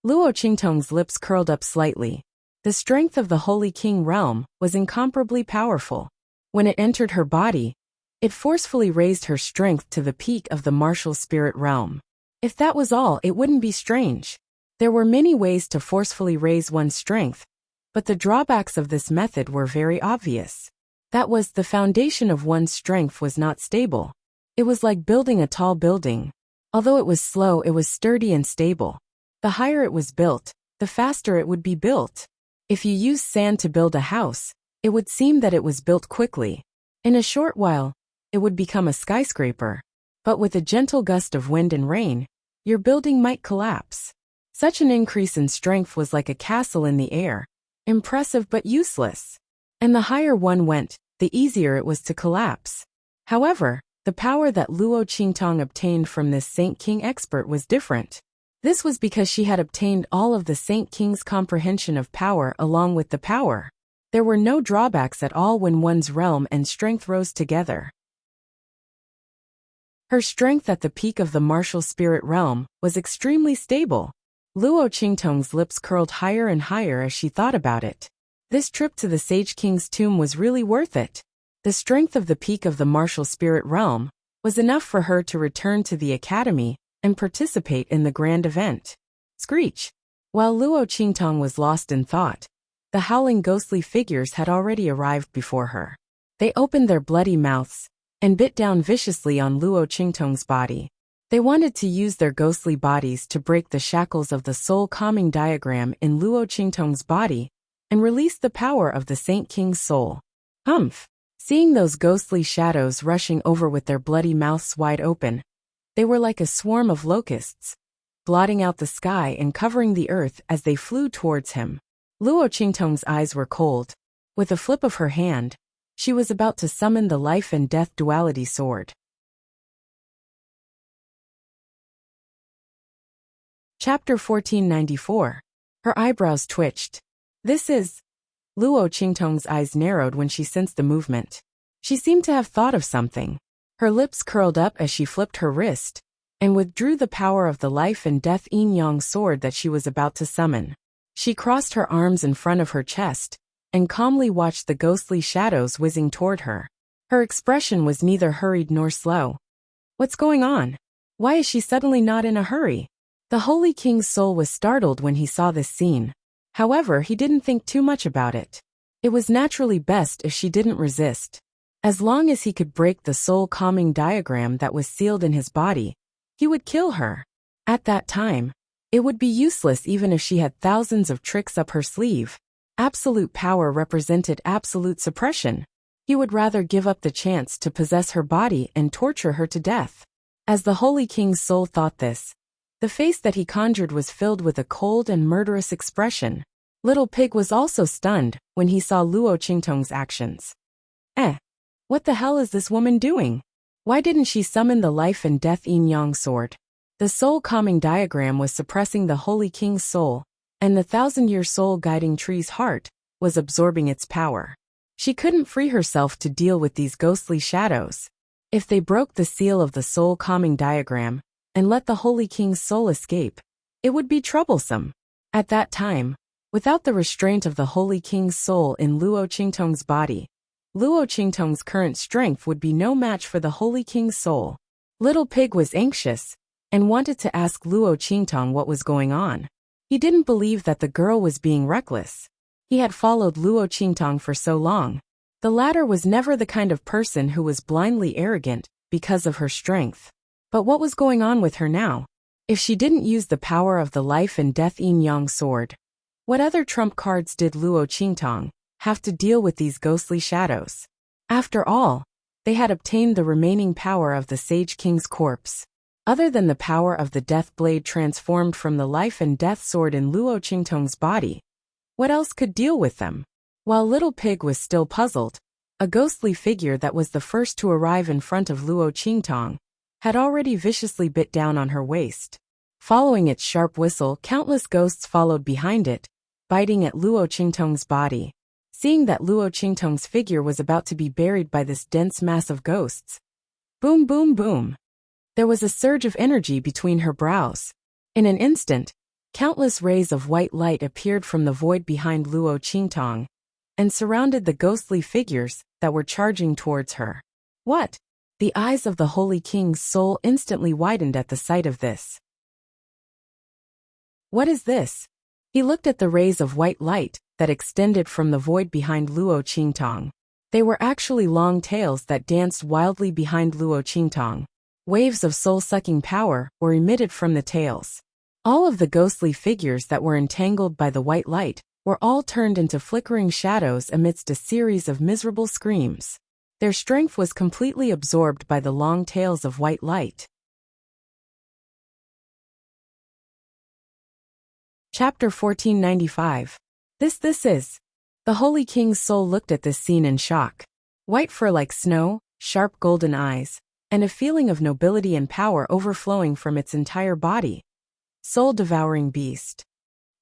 Luo Qingtong's lips curled up slightly. The strength of the Holy King realm was incomparably powerful. When it entered her body, it forcefully raised her strength to the peak of the martial spirit realm. If that was all, it wouldn't be strange. There were many ways to forcefully raise one's strength, but the drawbacks of this method were very obvious. That was, the foundation of one's strength was not stable. It was like building a tall building. Although it was slow, it was sturdy and stable. The higher it was built, the faster it would be built. If you use sand to build a house, it would seem that it was built quickly. In a short while, it would become a skyscraper. But with a gentle gust of wind and rain, your building might collapse. Such an increase in strength was like a castle in the air. Impressive but useless. And the higher one went, the easier it was to collapse. However, the power that Luo Qingtong obtained from this Saint King expert was different. This was because she had obtained all of the Saint King's comprehension of power along with the power. There were no drawbacks at all when one's realm and strength rose together. Her strength at the peak of the martial spirit realm was extremely stable. Luo Qingtong's lips curled higher and higher as she thought about it. This trip to the Sage King's tomb was really worth it. The strength of the peak of the martial spirit realm was enough for her to return to the academy and participate in the grand event. Screech! While Luo Qingtong was lost in thought, the howling ghostly figures had already arrived before her. They opened their bloody mouths and bit down viciously on Luo Qingtong's body. They wanted to use their ghostly bodies to break the shackles of the soul calming diagram in Luo Qingtong's body and release the power of the Saint King's soul. Humph! Seeing those ghostly shadows rushing over with their bloody mouths wide open, they were like a swarm of locusts, blotting out the sky and covering the earth as they flew towards him. Luo Qingtong's eyes were cold. With a flip of her hand, she was about to summon the life and death duality sword. Chapter 1494. Her eyebrows twitched. This is... Luo Qingtong's eyes narrowed when she sensed the movement. She seemed to have thought of something. Her lips curled up as she flipped her wrist and withdrew the power of the life and death yin-yang sword that she was about to summon. She crossed her arms in front of her chest and calmly watched the ghostly shadows whizzing toward her. Her expression was neither hurried nor slow. What's going on? Why is she suddenly not in a hurry? The Holy King's soul was startled when he saw this scene. However, he didn't think too much about it. It was naturally best if she didn't resist. As long as he could break the soul calming diagram that was sealed in his body, he would kill her. At that time, it would be useless even if she had thousands of tricks up her sleeve. Absolute power represented absolute suppression. He would rather give up the chance to possess her body and torture her to death. As the Holy King's soul thought this, the face that he conjured was filled with a cold and murderous expression. Little Pig was also stunned when he saw Luo Qingtong's actions. What the hell is this woman doing? Why didn't she summon the life and death yin-yang sword? The soul calming diagram was suppressing the Holy King's soul, and the thousand-year soul guiding tree's heart was absorbing its power. She couldn't free herself to deal with these ghostly shadows. If they broke the seal of the soul calming diagram and let the Holy King's soul escape, it would be troublesome. At that time, without the restraint of the Holy King's soul in Luo Qingtong's body, Luo Qingtong's current strength would be no match for the Holy King's soul. Little Pig was anxious and wanted to ask Luo Qingtong what was going on. He didn't believe that the girl was being reckless. He had followed Luo Qingtong for so long. The latter was never the kind of person who was blindly arrogant because of her strength. But what was going on with her now? If she didn't use the power of the life and death yin-yang sword, what other trump cards did Luo Qingtong have to deal with these ghostly shadows? After all, they had obtained the remaining power of the Sage King's corpse. Other than the power of the death blade transformed from the life and death sword in Luo Qingtong's body, what else could deal with them? While Little Pig was still puzzled, a ghostly figure that was the first to arrive in front of Luo Qingtong had already viciously bit down on her waist. Following its sharp whistle, countless ghosts followed behind it, biting at Luo Qingtong's body. Seeing that Luo Qingtong's figure was about to be buried by this dense mass of ghosts, boom, boom, boom. There was a surge of energy between her brows. In an instant, countless rays of white light appeared from the void behind Luo Qingtong and surrounded the ghostly figures that were charging towards her. What? The eyes of the Holy King's soul instantly widened at the sight of this. What is this? He looked at the rays of white light that extended from the void behind Luo Qingtong. They were actually long tails that danced wildly behind Luo Qingtong. Waves of soul-sucking power were emitted from the tails. All of the ghostly figures that were entangled by the white light were all turned into flickering shadows amidst a series of miserable screams. Their strength was completely absorbed by the long tails of white light. Chapter 1495. This is. The Holy King's soul looked at this scene in shock. White fur like snow, sharp golden eyes, and a feeling of nobility and power overflowing from its entire body. Soul-devouring beast.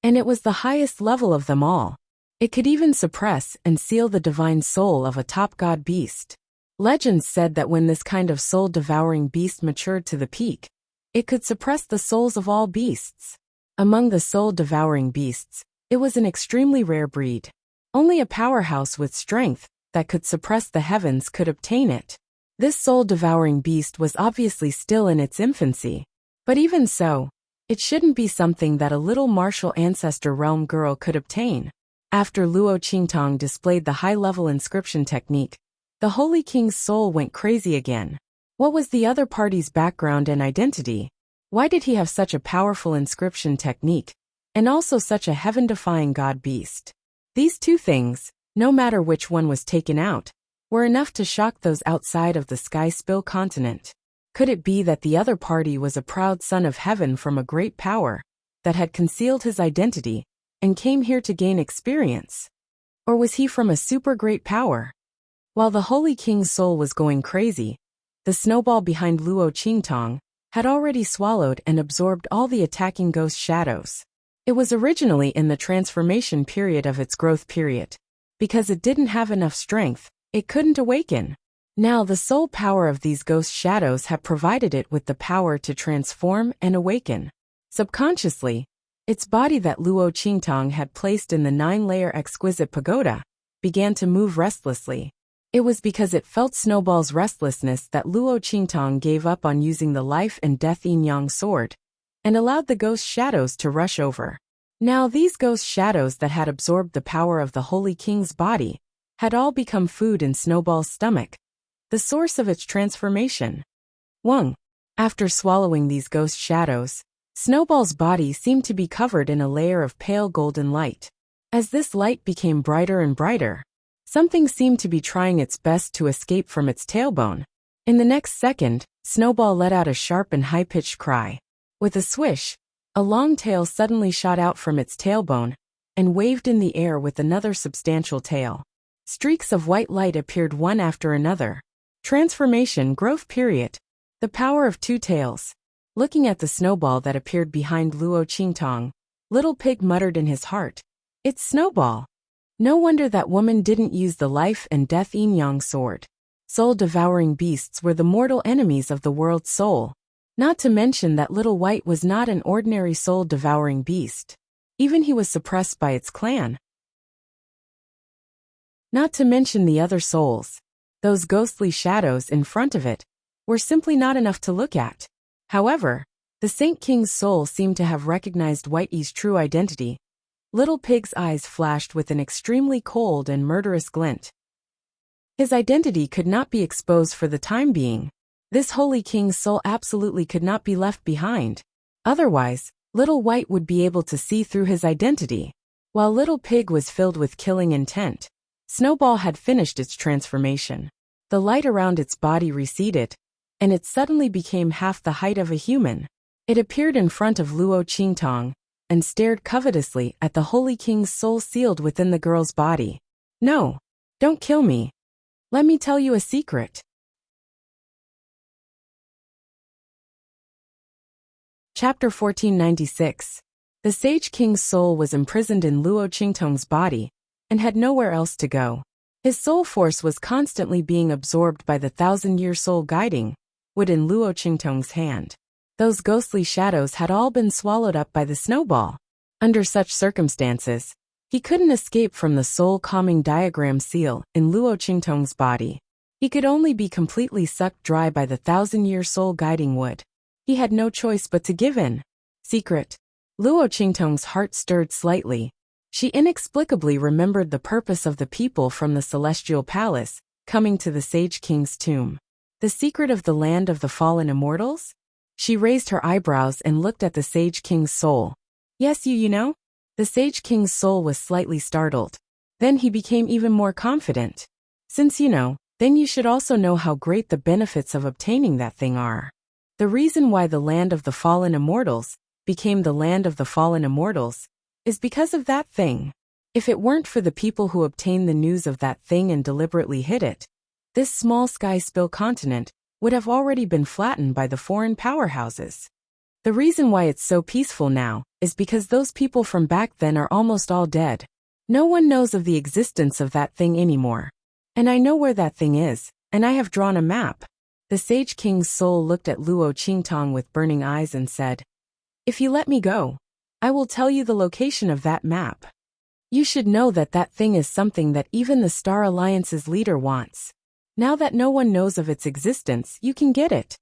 And it was the highest level of them all. It could even suppress and seal the divine soul of a top god beast. Legends said that when this kind of soul-devouring beast matured to the peak, it could suppress the souls of all beasts. Among the soul-devouring beasts, it was an extremely rare breed. Only a powerhouse with strength that could suppress the heavens could obtain it. This soul-devouring beast was obviously still in its infancy. But even so, it shouldn't be something that a little martial ancestor realm girl could obtain. After Luo Qingtong displayed the high-level inscription technique, the Holy King's soul went crazy again. What was the other party's background and identity? Why did he have such a powerful inscription technique, and also such a heaven-defying god beast? These two things, no matter which one was taken out, were enough to shock those outside of the Sky Spill continent. Could it be that the other party was a proud son of heaven from a great power that had concealed his identity and came here to gain experience? Or was he from a super great power? While the Holy King's soul was going crazy, the snowball behind Luo Qingtong had already swallowed and absorbed all the attacking ghost shadows. It was originally in the transformation period of its growth period. Because it didn't have enough strength, it couldn't awaken. Now the soul power of these ghost shadows had provided it with the power to transform and awaken. Subconsciously, its body that Luo Qingtong had placed in the 9-layer exquisite pagoda began to move restlessly. It was because it felt Snowball's restlessness that Luo Qingtong gave up on using the life and death yin-yang sword and allowed the ghost shadows to rush over. Now these ghost shadows that had absorbed the power of the Holy King's body had all become food in Snowball's stomach, the source of its transformation. After swallowing these ghost shadows, Snowball's body seemed to be covered in a layer of pale golden light. As this light became brighter and brighter, something seemed to be trying its best to escape from its tailbone. In the next second, Snowball let out a sharp and high-pitched cry. With a swish, a long tail suddenly shot out from its tailbone and waved in the air with another substantial tail. Streaks of white light appeared one after another. Transformation growth period. The power of 2 tails. Looking at the snowball that appeared behind Luo Qingtong, Little Pig muttered in his heart, "It's Snowball." No wonder that woman didn't use the life and death yin-yang sword. Soul-devouring beasts were the mortal enemies of the world's soul. Not to mention that Little White was not an ordinary soul-devouring beast. Even he was suppressed by its clan. Not to mention the other souls. Those ghostly shadows in front of it were simply not enough to look at. However, the Saint King's soul seemed to have recognized Whitey's true identity. Little Pig's eyes flashed with an extremely cold and murderous glint. His identity could not be exposed for the time being. This Holy King's soul absolutely could not be left behind. Otherwise, Little White would be able to see through his identity. While Little Pig was filled with killing intent, Snowball had finished its transformation. The light around its body receded, and it suddenly became half the height of a human. It appeared in front of Luo Qingtong and stared covetously at the Holy King's soul sealed within the girl's body. "No, don't kill me. Let me tell you a secret." Chapter 1496. The Sage King's soul was imprisoned in Luo Qingtong's body and had nowhere else to go. His soul force was constantly being absorbed by the 1,000-year soul guiding wood in Luo Qingtong's hand. Those ghostly shadows had all been swallowed up by the snowball. Under such circumstances, he couldn't escape from the soul calming diagram seal in Luo Qingtong's body. He could only be completely sucked dry by the 1,000-year soul guiding wood. He had no choice but to give in. Secret. Luo Qingtong's heart stirred slightly. She inexplicably remembered the purpose of the people from the Celestial Palace coming to the Sage King's tomb. The secret of the land of the fallen immortals? She raised her eyebrows and looked at the Sage King's soul. "Yes, you know?" The Sage King's soul was slightly startled. Then he became even more confident. "Since you know, then you should also know how great the benefits of obtaining that thing are. The reason why the land of the fallen immortals became the land of the fallen immortals is because of that thing. If it weren't for the people who obtained the news of that thing and deliberately hid it, this small sky spill continent would have already been flattened by the foreign powerhouses. The reason why it's so peaceful now is because those people from back then are almost all dead. No one knows of the existence of that thing anymore. And I know where that thing is, and I have drawn a map." The Sage King's soul looked at Luo Qingtong with burning eyes and said, "If you let me go, I will tell you the location of that map. You should know that that thing is something that even the Star Alliance's leader wants. Now that no one knows of its existence, you can get it.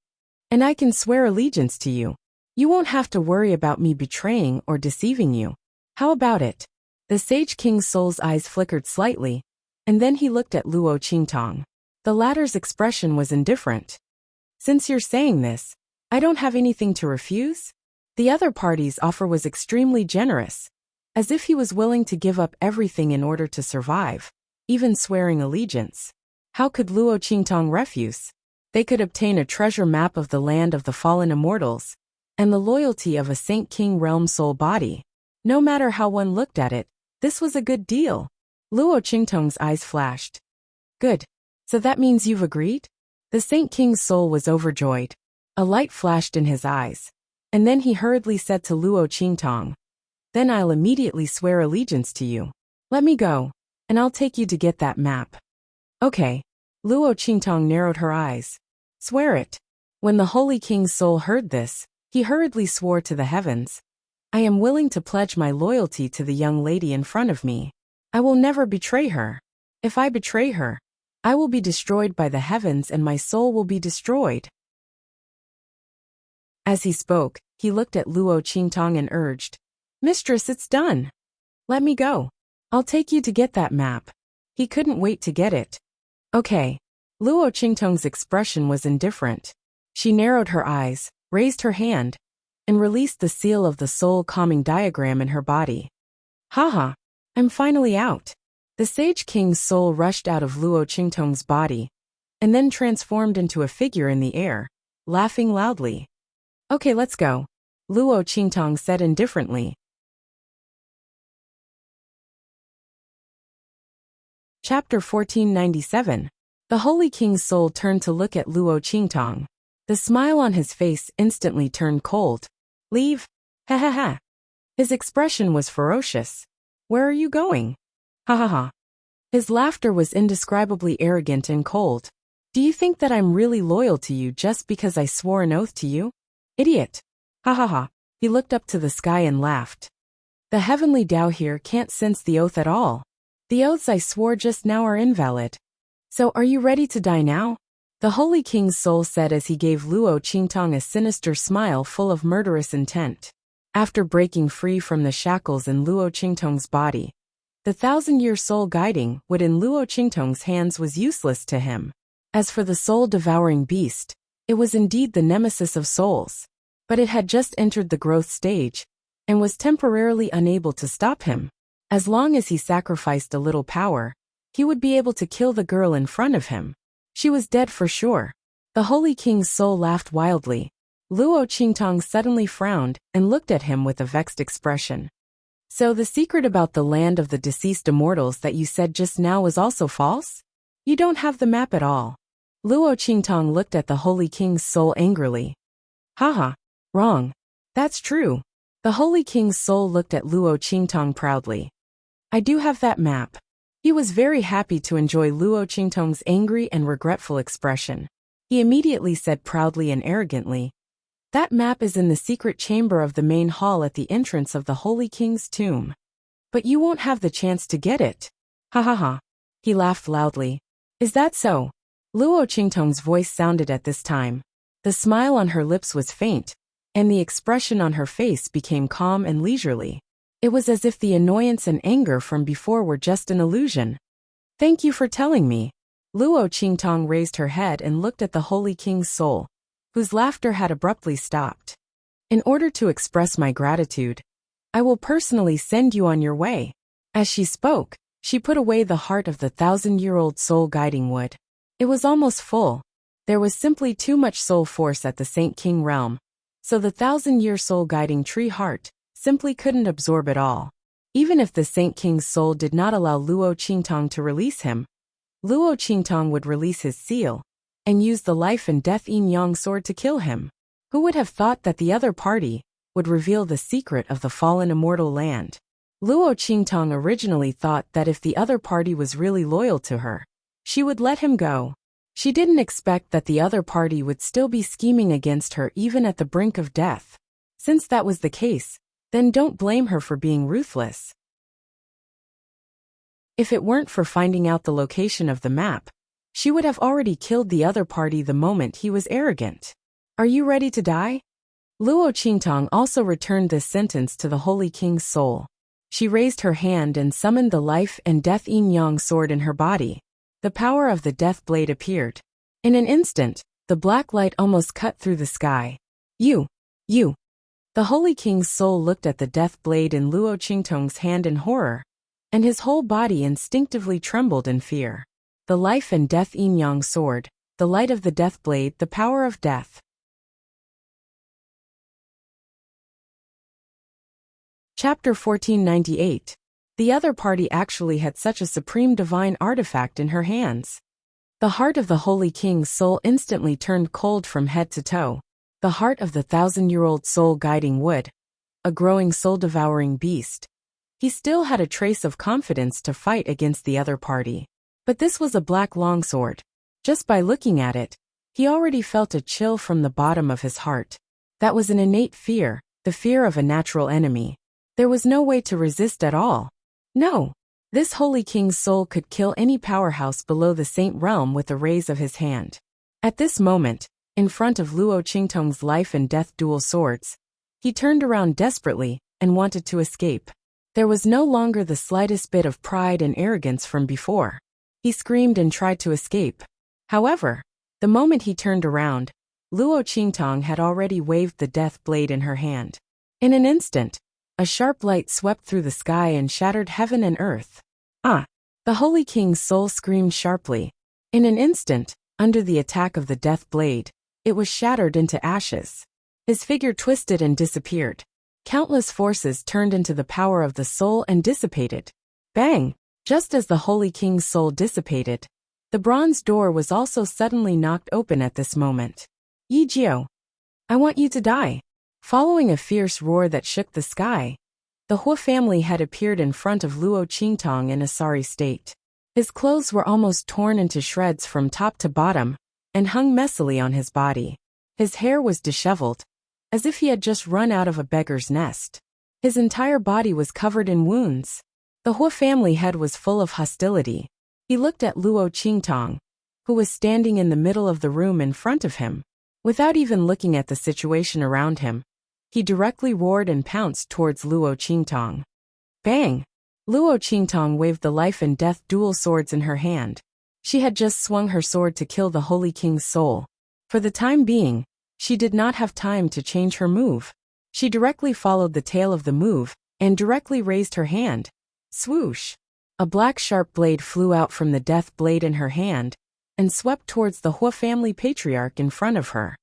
And I can swear allegiance to you. You won't have to worry about me betraying or deceiving you. How about it?" The Sage King's soul's eyes flickered slightly, and then he looked at Luo Qingtong. The latter's expression was indifferent. "Since you're saying this, I don't have anything to refuse." The other party's offer was extremely generous, as if he was willing to give up everything in order to survive, even swearing allegiance. How could Luo Qingtong refuse? They could obtain a treasure map of the land of the fallen immortals, and the loyalty of a Saint King realm soul body. No matter how one looked at it, this was a good deal. Luo Qingtong's eyes flashed. Good. So that means you've agreed? The Saint King's soul was overjoyed. A light flashed in his eyes. And then he hurriedly said to Luo Qingtong, "Then I'll immediately swear allegiance to you. Let me go, and I'll take you to get that map." Okay. Luo Qingtong narrowed her eyes. Swear it. When the Holy King's soul heard this, he hurriedly swore to the heavens. I am willing to pledge my loyalty to the young lady in front of me. I will never betray her. If I betray her, I will be destroyed by the heavens and my soul will be destroyed. As he spoke, he looked at Luo Qingtong and urged, Mistress, it's done. Let me go. I'll take you to get that map. He couldn't wait to get it. Okay. Luo Qingtong's expression was indifferent. She narrowed her eyes, raised her hand, and released the seal of the soul calming diagram in her body. Haha, I'm finally out. The Sage King's soul rushed out of Luo Qingtong's body, and then transformed into a figure in the air, laughing loudly. Okay, let's go, Luo Qingtong said indifferently. Chapter 1497. The Holy King's soul turned to look at Luo Qingtong. The smile on his face instantly turned cold. Leave? Ha ha ha. His expression was ferocious. Where are you going? Ha ha ha. His laughter was indescribably arrogant and cold. Do you think that I'm really loyal to you just because I swore an oath to you? Idiot. Ha ha ha. He looked up to the sky and laughed. The heavenly Tao here can't sense the oath at all. The oaths I swore just now are invalid. So are you ready to die now? The Holy King's soul said as he gave Luo Qingtong a sinister smile full of murderous intent. After breaking free from the shackles in Luo Qingtong's body, the 1,000-year soul guiding wood in Luo Qingtong's hands was useless to him. As for the soul-devouring beast, it was indeed the nemesis of souls. But it had just entered the growth stage, and was temporarily unable to stop him. As long as he sacrificed a little power, he would be able to kill the girl in front of him. She was dead for sure. The Holy King's soul laughed wildly. Luo Qingtong suddenly frowned and looked at him with a vexed expression. So the secret about the land of the deceased immortals that you said just now was also false? You don't have the map at all. Luo Qingtong looked at the Holy King's soul angrily. Haha, wrong. That's true. The Holy King's soul looked at Luo Qingtong proudly. I do have that map. He was very happy to enjoy Luo Qingtong's angry and regretful expression. He immediately said proudly and arrogantly, that map is in the secret chamber of the main hall at the entrance of the Holy King's tomb. But you won't have the chance to get it. Ha ha ha. He laughed loudly. Is that so? Luo Qingtong's voice sounded at this time. The smile on her lips was faint, and the expression on her face became calm and leisurely. It was as if the annoyance and anger from before were just an illusion. Thank you for telling me. Luo Qingtong raised her head and looked at the Holy King's soul, whose laughter had abruptly stopped. In order to express my gratitude, I will personally send you on your way. As she spoke, she put away the heart of the 1,000-year-old soul guiding wood. It was almost full. There was simply too much soul force at the Saint King realm, so the 1,000-year soul guiding tree heart simply couldn't absorb it all. Even if the Saint King's soul did not allow Luo Qingtong to release him, Luo Qingtong would release his seal and use the life and death yin-yang sword to kill him. Who would have thought that the other party would reveal the secret of the fallen immortal land? Luo Qingtong originally thought that if the other party was really loyal to her, she would let him go. She didn't expect that the other party would still be scheming against her even at the brink of death. Since that was the case, then don't blame her for being ruthless. If it weren't for finding out the location of the map, she would have already killed the other party the moment he was arrogant. Are you ready to die? Luo Qingtong also returned this sentence to the Holy King's soul. She raised her hand and summoned the life and death yin-yang sword in her body. The power of the death blade appeared. In an instant, the black light almost cut through the sky. You. The Holy King's soul looked at the death blade in Luo Qingtong's hand in horror, and his whole body instinctively trembled in fear. The life and death yin-yang sword, the light of the death blade, the power of death. Chapter 1498. The other party actually had such a supreme divine artifact in her hands. The heart of the Holy King's soul instantly turned cold from head to toe. The heart of the 1,000-year-old soul guiding wood. A growing soul-devouring beast. He still had a trace of confidence to fight against the other party. But this was a black longsword. Just by looking at it, he already felt a chill from the bottom of his heart. That was an innate fear, the fear of a natural enemy. There was no way to resist at all. No. This Holy King's soul could kill any powerhouse below the Saint Realm with a raise of his hand. At this moment, in front of Luo Qingtong's life and death dual swords, he turned around desperately and wanted to escape. There was no longer the slightest bit of pride and arrogance from before. He screamed and tried to escape. However, the moment he turned around, Luo Qingtong had already waved the death blade in her hand. In an instant, a sharp light swept through the sky and shattered heaven and earth. Ah! The Holy King's soul screamed sharply. In an instant, under the attack of the death blade, it was shattered into ashes. His figure twisted and disappeared. Countless forces turned into the power of the soul and dissipated. Bang! Just as the Holy King's soul dissipated, the bronze door was also suddenly knocked open at this moment. Yi Jiao, I want you to die. Following a fierce roar that shook the sky, the Hua family had appeared in front of Luo Qingtong in a sorry state. His clothes were almost torn into shreds from top to bottom and hung messily on his body. His hair was disheveled, as if he had just run out of a beggar's nest. His entire body was covered in wounds. The Hua family head was full of hostility. He looked at Luo Qingtong, who was standing in the middle of the room in front of him. Without even looking at the situation around him, he directly roared and pounced towards Luo Qingtong. Bang! Luo Qingtong waved the life and death dual swords in her hand. She had just swung her sword to kill the Holy King's soul. For the time being, she did not have time to change her move. She directly followed the tail of the move and directly raised her hand. Swoosh! A black sharp blade flew out from the death blade in her hand and swept towards the Hua family patriarch in front of her.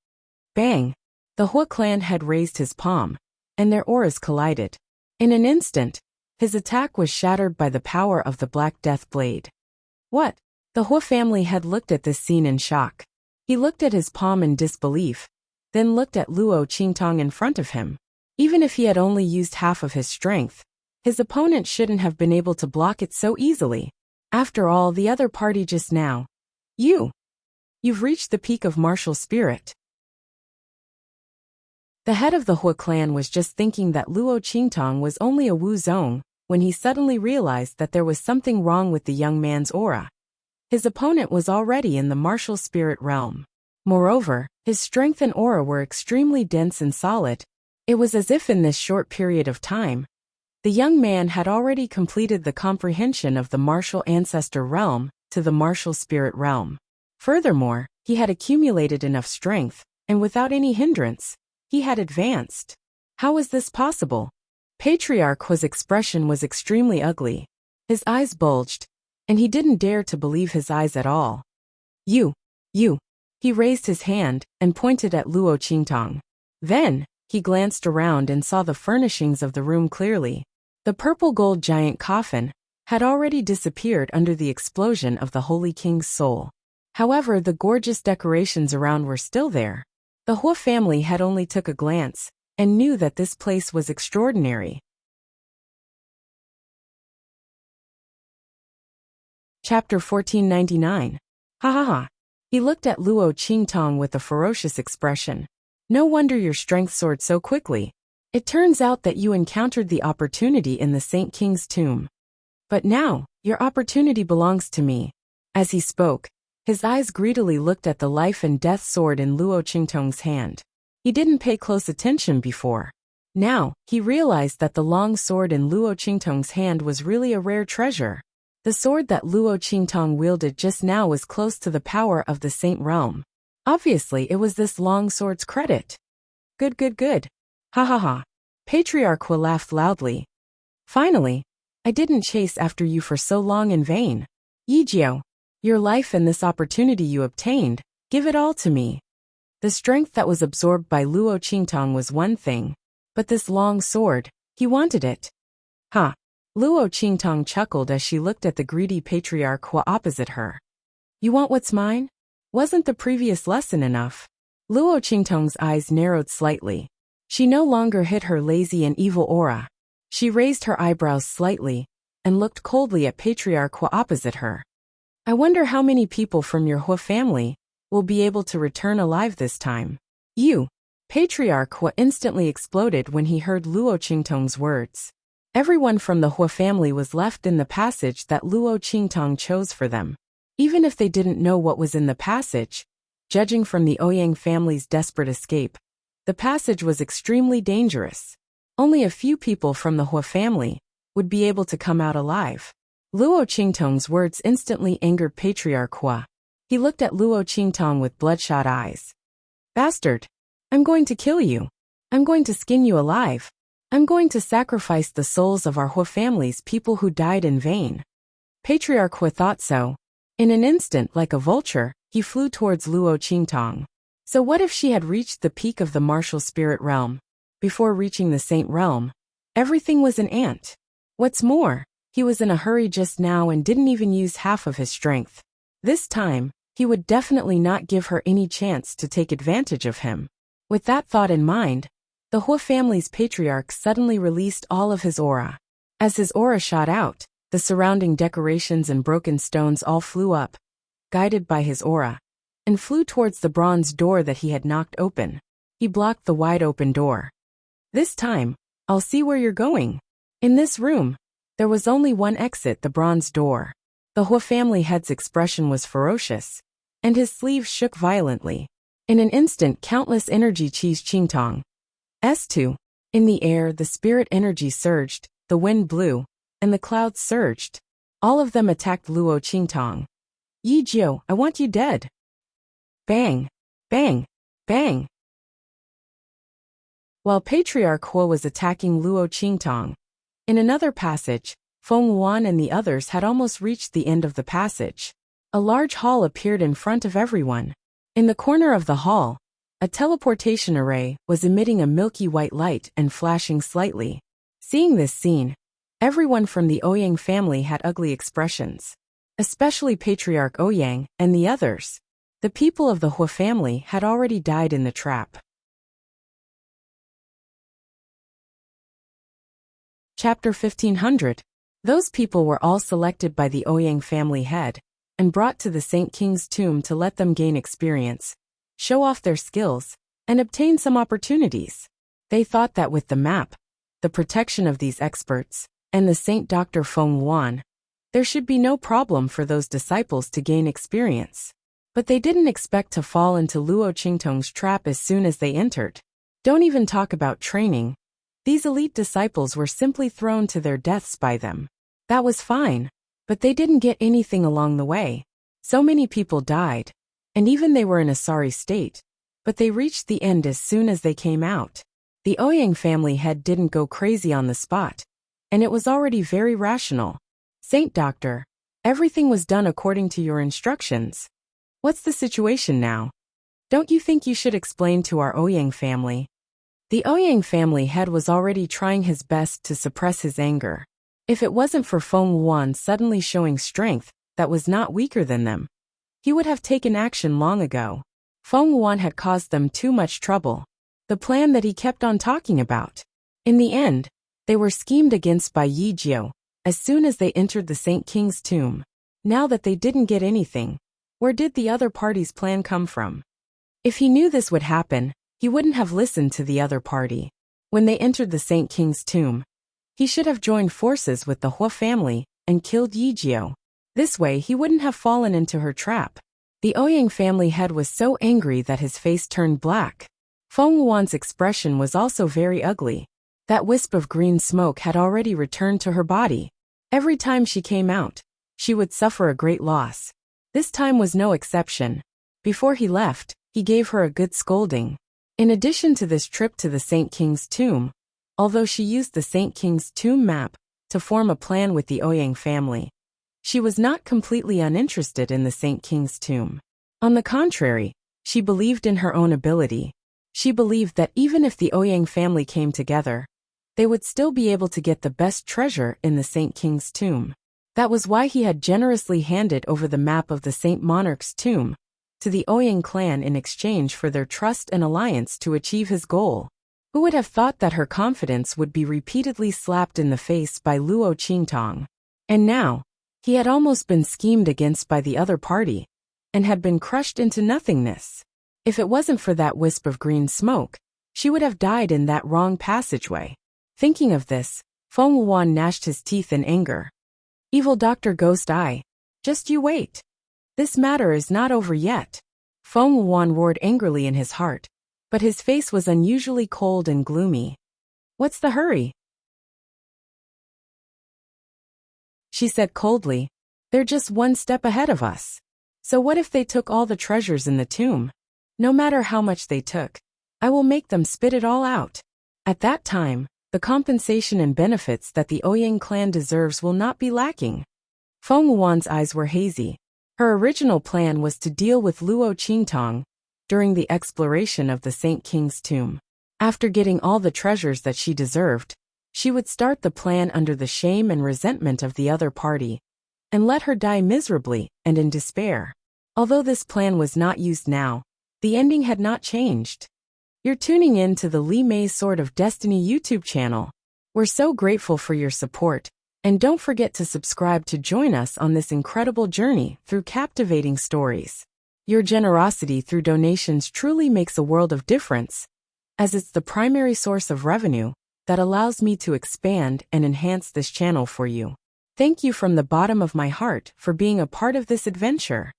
Bang! The Hua clan had raised his palm, and their auras collided. In an instant, his attack was shattered by the power of the black death blade. What? The Hua family had looked at this scene in shock. He looked at his palm in disbelief, then looked at Luo Qingtong in front of him. Even if he had only used half of his strength, his opponent shouldn't have been able to block it so easily. After all, the other party just now. You've reached the peak of martial spirit. The head of the Hua clan was just thinking that Luo Qingtong was only a Wu Zong when he suddenly realized that there was something wrong with the young man's aura. His opponent was already in the martial spirit realm. Moreover, his strength and aura were extremely dense and solid. It was as if in this short period of time, the young man had already completed the comprehension of the martial ancestor realm to the martial spirit realm. Furthermore, he had accumulated enough strength, and without any hindrance, he had advanced. How was this possible? Patriarch Hua's expression was extremely ugly. His eyes bulged, and he didn't dare to believe his eyes at all. You. He raised his hand and pointed at Luo Qingtong. Then, he glanced around and saw the furnishings of the room clearly. The purple gold giant coffin had already disappeared under the explosion of the Holy King's soul. However, the gorgeous decorations around were still there. The Hua family had only took a glance and knew that this place was extraordinary. Chapter 1499. Ha ha ha. He looked at Luo Qingtong with a ferocious expression. No wonder your strength soared so quickly. It turns out that you encountered the opportunity in the Saint King's tomb. But now, your opportunity belongs to me. As he spoke, his eyes greedily looked at the life and death sword in Luo Qingtong's hand. He didn't pay close attention before. Now, he realized that the long sword in Luo Qingtong's hand was really a rare treasure. The sword that Luo Qingtong wielded just now was close to the power of the Saint Realm. Obviously, it was this long sword's credit. Good. Ha ha ha. Patriarch Hua laughed loudly. Finally, I didn't chase after you for so long in vain. Yi Jiao, your life and this opportunity you obtained, give it all to me. The strength that was absorbed by Luo Qingtong was one thing, but this long sword, He wanted it. Huh. Luo Qingtong chuckled as she looked at the greedy patriarch Hua opposite her. You want what's mine? Wasn't the previous lesson enough? Luo Qingtong's eyes narrowed slightly. She no longer hid her lazy and evil aura. She raised her eyebrows slightly and looked coldly at patriarch Hua opposite her. I wonder how many people from your Hua family will be able to return alive this time. You. Patriarch Hua instantly exploded when he heard Luo Qingtong's words. Everyone from the Hua family was left in the passage that Luo Qingtong chose for them. Even if they didn't know what was in the passage, judging from the Ouyang family's desperate escape, the passage was extremely dangerous. Only a few people from the Hua family would be able to come out alive. Luo Qingtong's words instantly angered Patriarch Hua. He looked at Luo Qingtong with bloodshot eyes. Bastard! I'm going to kill you. I'm going to skin you alive. I'm going to sacrifice the souls of our Hua family's people who died in vain. Patriarch Hua thought so. In an instant, like a vulture, he flew towards Luo Qingtong. So what if she had reached the peak of the martial spirit realm? Before reaching the saint realm, everything was an ant. What's more, he was in a hurry just now and didn't even use half of his strength. This time, he would definitely not give her any chance to take advantage of him. With that thought in mind, the Hua family's patriarch suddenly released all of his aura. As his aura shot out, the surrounding decorations and broken stones all flew up, guided by his aura, and flew towards the bronze door that he had knocked open. He blocked the wide-open door. This time, I'll see where you're going. In this room, there was only one exit, the bronze door. The Hua family head's expression was ferocious, and his sleeves shook violently. In an instant, countless energy cheesed Qingtong. S2. In the air, the spirit energy surged, the wind blew, and the clouds surged. All of them attacked Luo Qingtong. Yi Jiu, I want you dead. Bang! Bang! Bang! While Patriarch Hua was attacking Luo Qingtong, in another passage, Feng Wan and the others had almost reached the end of the passage. A large hall appeared in front of everyone. In the corner of the hall, a teleportation array was emitting a milky white light and flashing slightly. Seeing this scene, everyone from the Ouyang family had ugly expressions. Especially Patriarch Ouyang and the others. The people of the Hua family had already died in the trap. Chapter 1500. Those people were all selected by the Ouyang family head and brought to the Saint King's tomb to let them gain experience, show off their skills, and obtain some opportunities. They thought that with the map, the protection of these experts, and the Saint Dr. Feng Wan, there should be no problem for those disciples to gain experience. But they didn't expect to fall into Luo Qingtong's trap as soon as they entered. Don't even talk about training. These elite disciples were simply thrown to their deaths by them. That was fine, but they didn't get anything along the way. So many people died, and even they were in a sorry state, but they reached the end as soon as they came out. The Ouyang family head didn't go crazy on the spot, and it was already very rational. Saint Doctor, everything was done according to your instructions. What's the situation now? Don't you think you should explain to our Ouyang family? The Ouyang family head was already trying his best to suppress his anger. If it wasn't for Feng Wan suddenly showing strength that was not weaker than them, he would have taken action long ago. Feng Wan had caused them too much trouble. The plan that he kept on talking about. In the end, they were schemed against by Yi Jiu as soon as they entered the Saint King's tomb. Now that they didn't get anything, where did the other party's plan come from? If he knew this would happen, he wouldn't have listened to the other party. When they entered the Saint King's tomb, he should have joined forces with the Hua family and killed Yi Jiu. This way he wouldn't have fallen into her trap. The Ouyang family head was so angry that his face turned black. Feng Wan's expression was also very ugly. That wisp of green smoke had already returned to her body. Every time she came out, she would suffer a great loss. This time was no exception. Before he left, he gave her a good scolding. In addition to this trip to the Saint King's tomb, although she used the Saint King's tomb map to form a plan with the Ouyang family, she was not completely uninterested in the Saint King's tomb. On the contrary, she believed in her own ability. She believed that even if the Ouyang family came together, they would still be able to get the best treasure in the Saint King's tomb. That was why he had generously handed over the map of the Saint Monarch's tomb to the Ouyang clan in exchange for their trust and alliance to achieve his goal. Who would have thought that her confidence would be repeatedly slapped in the face by Luo Qingtong? And now, he had almost been schemed against by the other party, and had been crushed into nothingness. If it wasn't for that wisp of green smoke, she would have died in that wrong passageway. Thinking of this, Feng Wuan gnashed his teeth in anger. Evil Dr. Ghost Eye, just you wait. This matter is not over yet. Feng Wuan roared angrily in his heart, but his face was unusually cold and gloomy. What's the hurry? She said coldly. They're just one step ahead of us. So what if they took all the treasures in the tomb? No matter how much they took, I will make them spit it all out. At that time, the compensation and benefits that the Ouyang clan deserves will not be lacking. Feng Wuan's eyes were hazy. Her original plan was to deal with Luo Qingtong during the exploration of the Saint King's tomb. After getting all the treasures that she deserved, she would start the plan under the shame and resentment of the other party, and let her die miserably and in despair. Although this plan was not used now, the ending had not changed. You're tuning in to the Li Mei's Sword of Destiny YouTube channel. We're so grateful for your support, and don't forget to subscribe to join us on this incredible journey through captivating stories. Your generosity through donations truly makes a world of difference, as it's the primary source of revenue that allows me to expand and enhance this channel for you. Thank you from the bottom of my heart for being a part of this adventure.